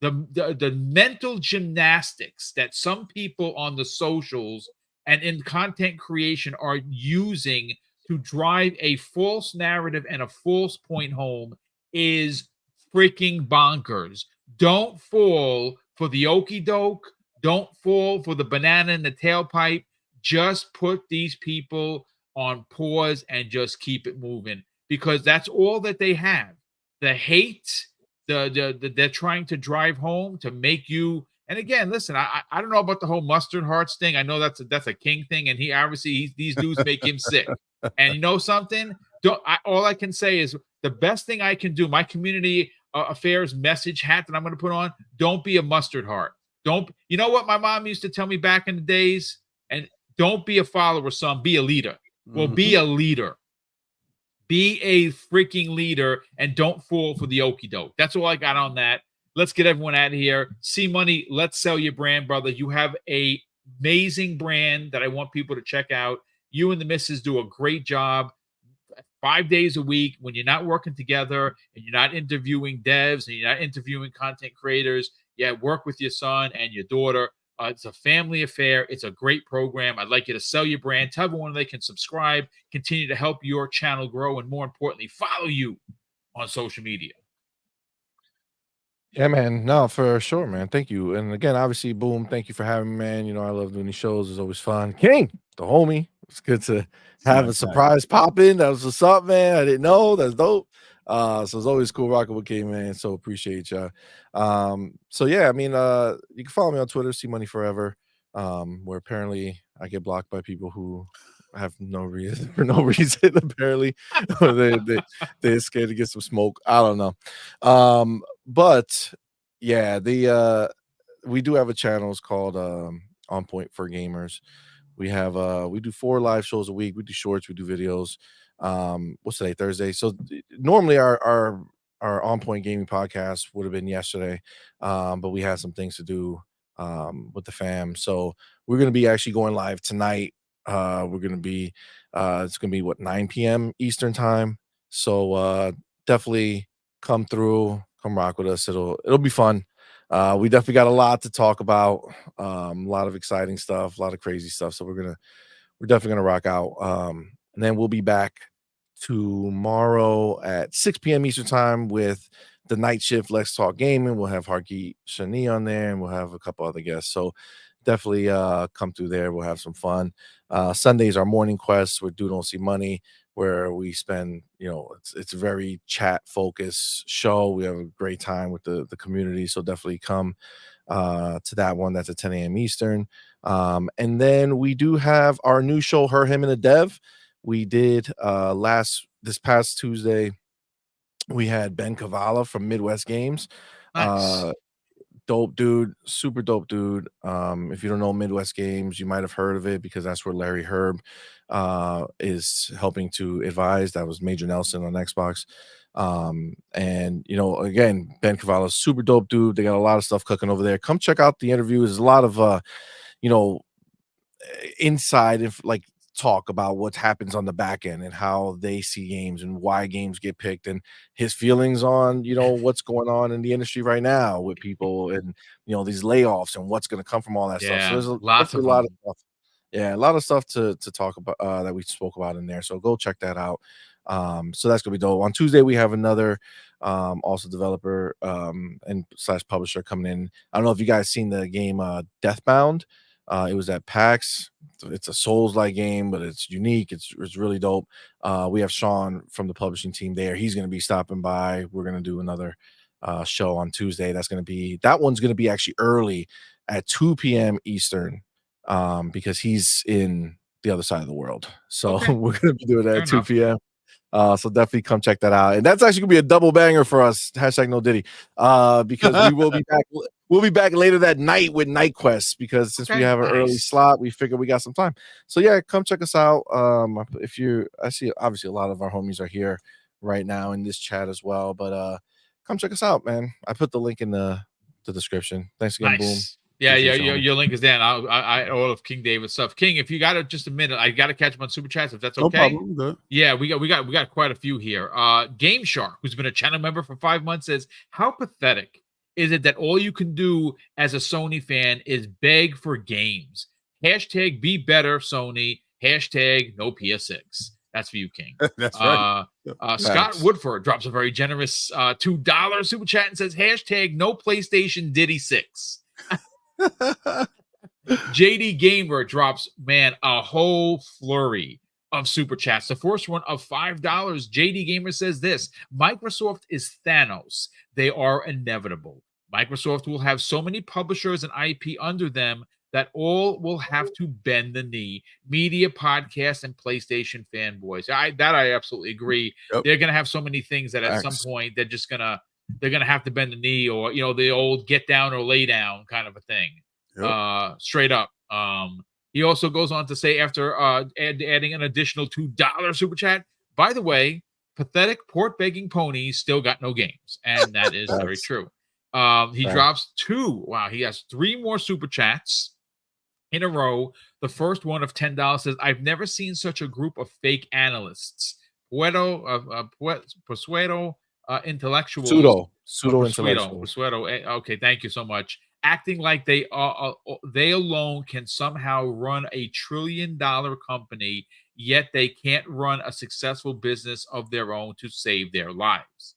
the mental gymnastics that some people on the socials and in content creation are using to drive a false narrative and a false point home is freaking bonkers. Don't fall for the okie doke. Don't fall for the banana in the tailpipe. Just put these people on pause and just keep it moving because that's all that they have. The hate they're trying to drive home to make you. And again, listen, I don't know about the whole mustard hearts thing. I know that's a King thing, and he obviously these dudes make him sick. And you know something? All I can say is the best thing I can do. My community affairs message hat that I'm going to put on. Don't be a mustard heart. Don't. You know what my mom used to tell me back in the days? And don't be a follower, son. Be a leader. Well, be a leader. Be a freaking leader, and don't fall for the okie doke. That's all I got on that. Let's get everyone out of here. C Money, let's sell your brand, brother. You have a amazing brand that I want people to check out. You and the missus do a great job 5 days a week when you're not working together and you're not interviewing devs and you're not interviewing content creators. Yeah, work with your son and your daughter. It's a family affair. It's a great program. I'd like you to sell your brand. Tell everyone they can subscribe, continue to help your channel grow, and more importantly, follow you on social media. Yeah, man. No, for sure, man. Thank you. And again, obviously, Boom, thank you for having me, man. You know, I love doing these shows. It's always fun. King, the homie. It's good to have a surprise pop in. That was what's up, man. I didn't know. That's dope. So it's always cool rocking with King, man. So appreciate you. So yeah, I mean, you can follow me on Twitter, See Money Forever. Where apparently I get blocked by people who have no reason for no reason, apparently. They're scared to get some smoke. I don't know. But yeah, we do have a channel. It's called On Point for Gamers. We do 4 live shows a week. We do shorts, we do videos. What's today? Thursday. So normally our On Point Gaming podcast would have been yesterday, but we had some things to do with the fam. So we're gonna be actually going live tonight. We're gonna be it's gonna be 9 p.m. Eastern time. So definitely come through, come rock with us. It'll be fun. We definitely got a lot to talk about, a lot of exciting stuff, a lot of crazy stuff. So we're definitely gonna rock out. And then we'll be back tomorrow at 6 p.m. Eastern time with the night shift. Let's Talk Gaming. We'll have Harkeet Shani on there, and we'll have a couple other guests. So definitely come through there. We'll have some fun. Sundays, our morning quest with Dude Don't See Money, where we spend, it's a very chat focused show. We have a great time with the community. So definitely come to that one. That's at 10 a.m. Eastern. And then we do have our new show, Her, Him, and a Dev. We did this past Tuesday. We had Ben Kavala from Midwest Games. Nice. Dope dude, super dope dude. If you don't know Midwest Games, you might have heard of it because that's where Larry Herb is helping to advise. That was Major Nelson on Xbox. And again, Ben Kavala, super dope dude. They got a lot of stuff cooking over there. Come check out the interview. There's a lot of inside talk about what happens on the back end and how they see games and why games get picked, and his feelings on what's going on in the industry right now with people and these layoffs and what's going to come from all that stuff. So there's a lot of stuff. Yeah, a lot of stuff to talk about that we spoke about in there. So go check that out. So that's gonna be dope. On Tuesday we have another also developer and / publisher coming in. I don't know if you guys seen the game Deathbound. It was at PAX. It's a Souls-like game, but it's unique. It's really dope. We have Sean from the publishing team there. He's going to be stopping by. We're going to do another show on Tuesday. That one's going to be actually early at 2 p.m. Eastern because he's in the other side of the world. So we're going to be doing that at 2 p.m. So definitely come check that out. And that's actually gonna be a double banger for us. Hashtag no Diddy. Because we will be back. We'll be back later that night with Night Quest because since we have an early slot, we figured we got some time. So yeah, come check us out. I see obviously a lot of our homies are here right now in this chat as well. But come check us out, man. I put the link in the description. Thanks again, Boom. Yeah, your link is down. I all of King David stuff. King, if you got it, just a minute, I got to catch him on super chats if that's okay. No problem. Yeah, we got quite a few here. Game Shark, who's been a channel member for 5 months, says, "How pathetic is it that all you can do as a Sony fan is beg for games? Hashtag be better, Sony. Hashtag no PS6." That's for you, King. That's right. Scott Woodford drops a very generous $2 super chat and says, "Hashtag no PlayStation Diddy 6." JD Gamer drops, man, a whole flurry of super chats. The first one of $5. JD Gamer says this: Microsoft is Thanos. They are inevitable. Microsoft will have so many publishers and IP under them that all will have to bend the knee. Media, podcasts, and PlayStation fanboys. I absolutely agree. Yep. They're gonna have so many things that at some point they're gonna have to bend the knee, or the old get down or lay down kind of a thing. Yep. Straight up. He also goes on to say, after adding an additional $2 super chat, by the way, pathetic port begging ponies still got no games, and that is very true. He drops 2. Wow, he has 3 more super chats in a row. The first one of $10 says, I've never seen such a group of fake analysts. Pseudo intellectuals. Pseudo intellectuals. Okay, thank you so much. Acting like they alone can somehow run a $1 trillion company, yet they can't run a successful business of their own to save their lives.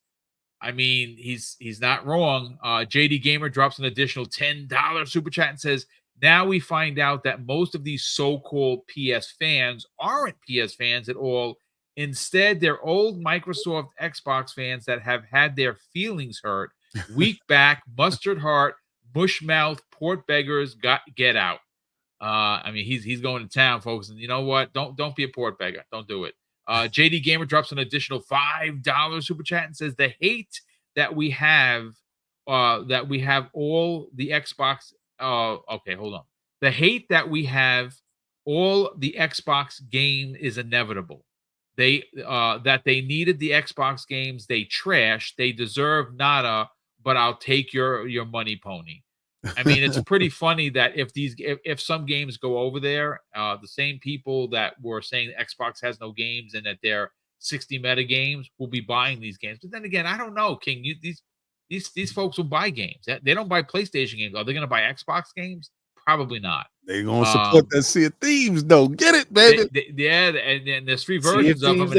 I mean, he's not wrong. JD Gamer drops an additional $10 super chat and says, now we find out that most of these so-called PS fans aren't PS fans at all. Instead, they're old Microsoft Xbox fans that have had their feelings hurt. Weak back, mustard heart, bush mouth, port beggars, get out. I mean, he's going to town, folks. And you know what? Don't be a port beggar. Don't do it. JD Gamer drops an additional $5 super chat and says, the hate that we have all the Xbox. Okay, hold on. The hate that we have all the Xbox game is inevitable. That they needed the Xbox games, they trash. They deserve nada, but I'll take your money, pony. I mean, it's pretty funny that if some games go over there, the same people that were saying Xbox has no games and that they're 60 meta games will be buying these games. But then again, I don't know, King. These folks will buy games. They don't buy PlayStation games. Are they going to buy Xbox games? Probably not. They're going to support that Sea of Thieves, though. Get it, baby. And there's 3 versions of them, and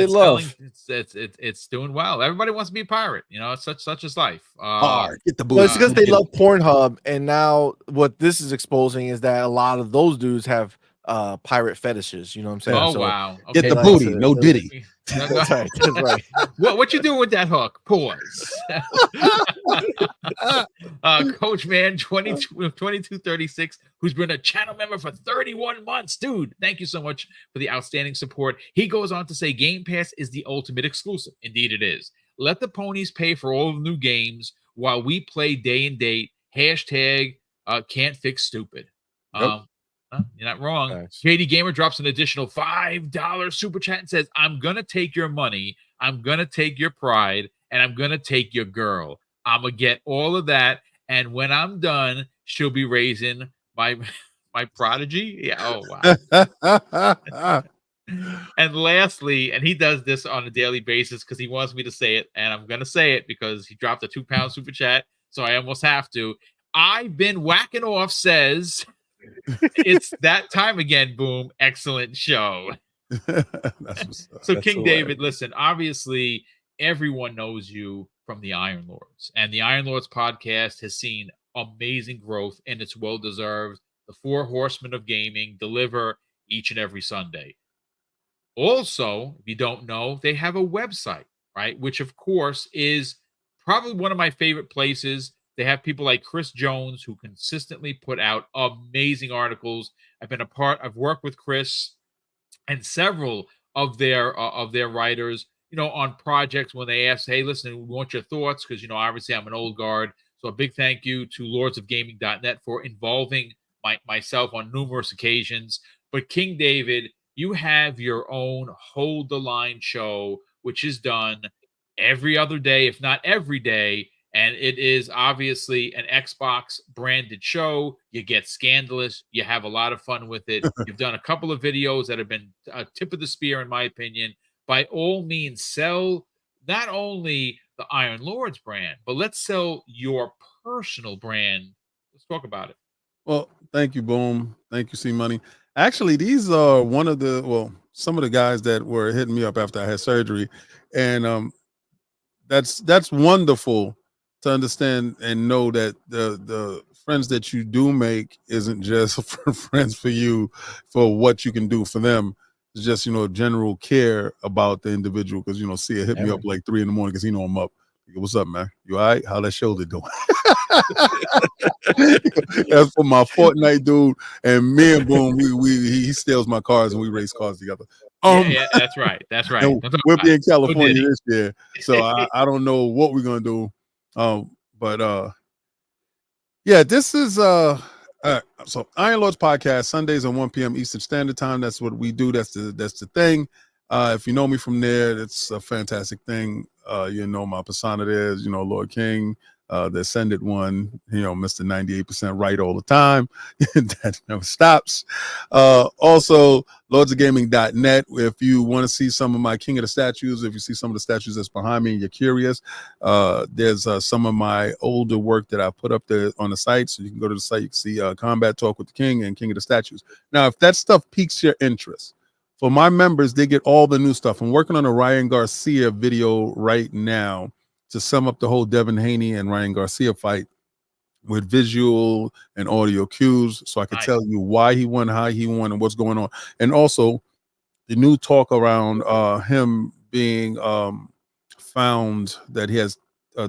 it's doing well. Everybody wants to be a pirate. It's such is life. Get the booty. It's because they love Pornhub, and now what this is exposing is that a lot of those dudes have pirate fetishes. You know what I'm saying? Oh, wow. Okay. Get the booty. No Diddy. That's right. That's right. What you doing with that hook? Pause. Coach Man 2236, who's been a channel member for 31 months. Dude, thank you so much for the outstanding support. He goes on to say, Game Pass is the ultimate exclusive. Indeed it is. Let the ponies pay for all the new games while we play day and date. Hashtag can't fix stupid. Yep. You're not wrong. Nice. JD Gamer drops an additional $5 super chat and says, I'm going to take your money, I'm going to take your pride, and I'm going to take your girl. I'm going to get all of that, and when I'm done, she'll be raising my prodigy. Yeah, oh, wow. And lastly, and he does this on a daily basis because he wants me to say it, and I'm going to say it because he dropped a £2 super chat, so I almost have to. I've been whacking off, says... It's that time again, Boom. Excellent show. So King David, listen, obviously everyone knows you from the Iron Lords, and the Iron Lords podcast has seen amazing growth, and it's well deserved. The 4 horsemen of gaming deliver each and every Sunday. Also, if you don't know, they have a website, right? Which of course is probably one of my favorite places. They have people like Chris Jones who consistently put out amazing articles. I've worked with Chris and several of their writers, on projects when they ask, hey, listen, we want your thoughts, because, obviously I'm an old guard. So a big thank you to lordsofgaming.net for involving myself on numerous occasions. But King David, you have your own Hold the Line show, which is done every other day, if not every day. And it is obviously an Xbox branded show. You get scandalous. You have a lot of fun with it. You've done a couple of videos that have been a tip of the spear, in my opinion. By all means, sell not only the Iron Lords brand, but let's sell your personal brand. Let's talk about it. Well, thank you, Boom. Thank you, C Money. Actually, these are some of the guys that were hitting me up after I had surgery. And that's wonderful to understand and know that the friends that you do make isn't just friends for you for what you can do for them. It's just, general care about the individual. Because, Sia hit me up like 3 a.m. because he know I'm up. What's up, man? You all right? How that shoulder doing? That's for my Fortnite dude. And me and Boom, he steals my cars and we race cars together. Yeah, that's right. That's right. We'll be in California this year. So I don't know what we're going to do. But yeah, this is so Iron Lords podcast Sundays at 1 p.m. Eastern Standard Time. That's what we do. That's the thing. If you know me from there, it's a fantastic thing. You know my persona there is, Lord King, the Ascended one, Mr. 98% right all the time. That never stops. Also, lordsofgaming.net. If you want to see some of my King of the statues, if you see some of the statues that's behind me and you're curious, there's some of my older work that I put up there on the site. So you can go to the site, you can see Combat Talk with the King and King of the Statues. Now, if that stuff piques your interest, for my members, they get all the new stuff. I'm working on a Ryan Garcia video right now to sum up the whole Devin Haney and Ryan Garcia fight with visual and audio cues, so I can tell you why he won, how he won, and what's going on. And also the new talk around him being found that he has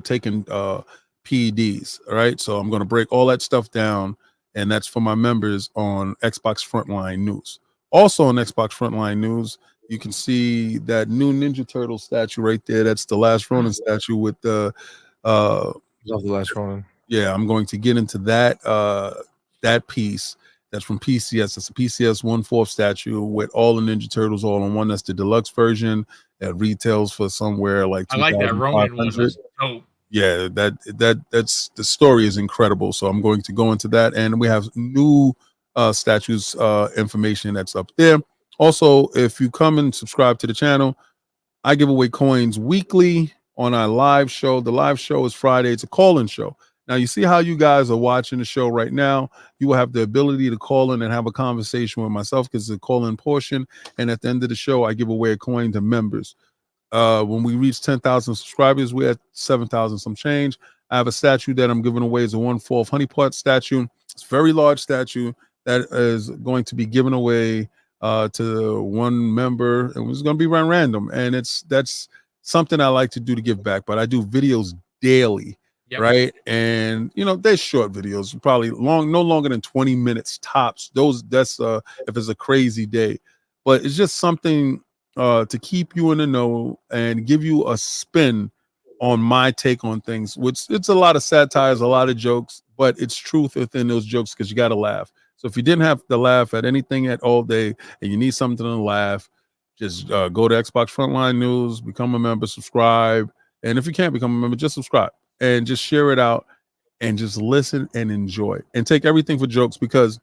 taken PEDs. All right, so I'm going to break all that stuff down, and that's for my members on Xbox Frontline News. Also on Xbox Frontline News, you can see that new Ninja Turtle statue right there. That's the Last Ronin statue with the love the Last Ronin. Yeah, I'm going to get into that piece. That's from PCS. It's a PCS 1/4 statue with all the Ninja Turtles all in one. That's the deluxe version that retails for somewhere like I like that Ronin one. Oh, yeah, that's the story is incredible. So I'm going to go into that, and we have new statues information that's up there. Also, if you come and subscribe to the channel, I give away coins weekly on our live show. The live show is Friday. It's a call-in show. Now, you see how you guys are watching the show right now. You will have the ability to call in and have a conversation with myself because it's a call-in portion. And at the end of the show, I give away a coin to members. When we reach 10,000 subscribers, we're at 7,000 some change. I have a statue that I'm giving away as a 1/4 honeypot statue. It's a very large statue that is going to be given away to one member, and it's going to be random. And that's something I like to do to give back. But I do videos daily, right? And they're short videos, probably no longer than 20 minutes tops. That's if it's a crazy day. But it's just something to keep you in the know and give you a spin on my take on things, which it's a lot of satires, a lot of jokes, but it's truth within those jokes because you got to laugh. So if you didn't have to laugh at anything at all day and you need something to laugh, just go to Xbox Frontline News, become a member, subscribe. And if you can't become a member, just subscribe and just share it out and just listen and enjoy and take everything for jokes, because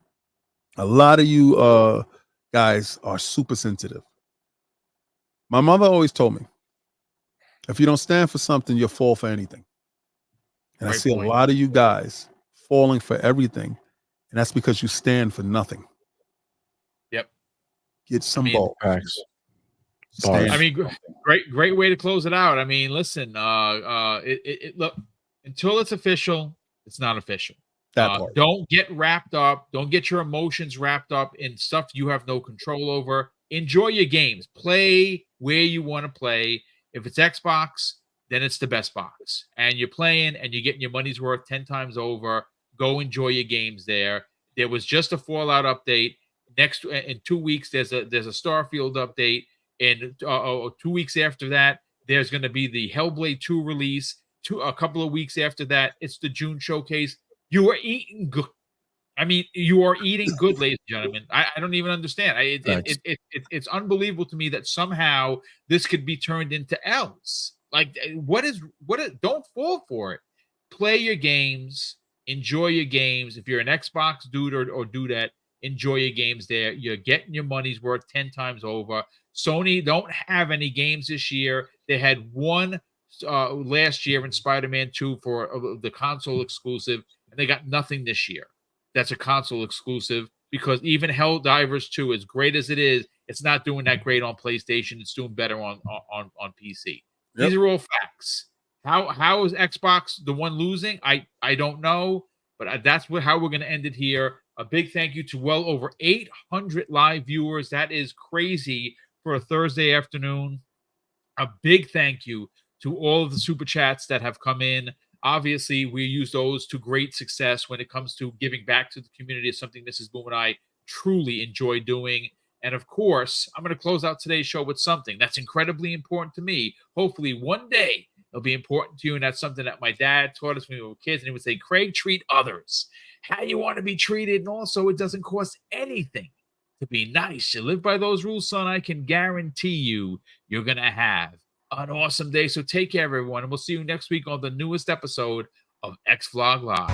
a lot of you guys are super sensitive. My mother always told me, if you don't stand for something, you'll fall for anything. And I see a lot of you guys falling for everything. And that's because you stand for nothing. Yep. Get some balls. I mean, great way to close it out. I mean, listen, look, until it's official, it's not official. Don't get wrapped up. Don't get your emotions wrapped up in stuff you have no control over. Enjoy your games. Play where you want to play. If it's Xbox, then it's the best box. And you're playing and you're getting your money's worth 10 times over. Go enjoy your games there. There was just a Fallout update. In 2 weeks, there's a Starfield update. And 2 weeks after that, there's going to be the Hellblade 2 release. A couple of weeks after that, it's the June showcase. You are eating good. I mean, you are eating good, ladies and gentlemen. I don't even understand. It's unbelievable to me that somehow this could be turned into L's. Like, don't fall for it. Play your games. Enjoy your games. If you're an Xbox dude or dudette, enjoy your games there. You're getting your money's worth 10 times over. Sony don't have any games this year. They had one last year in Spider-Man 2 for the console exclusive, and they got nothing this year. That's a console exclusive, because even Helldivers 2, as great as it is, it's not doing that great on PlayStation. It's doing better on PC. These are all facts. How is Xbox the one losing? I don't know, but that's how we're going to end it here. A big thank you to well over 800 live viewers. That is crazy for a Thursday afternoon. A big thank you to all of the super chats that have come in. Obviously, we use those to great success when it comes to giving back to the community. It's something Mrs. Boom and I truly enjoy doing. And of course, I'm going to close out today's show with something that's incredibly important to me. Hopefully, one day it'll be important to you. And that's something that my dad taught us when we were kids. And he would say, Craig, treat others how you want to be treated. And also, it doesn't cost anything to be nice. You live by those rules, son. I can guarantee you're going to have an awesome day. So take care, everyone. And we'll see you next week on the newest episode of X Vlog Live.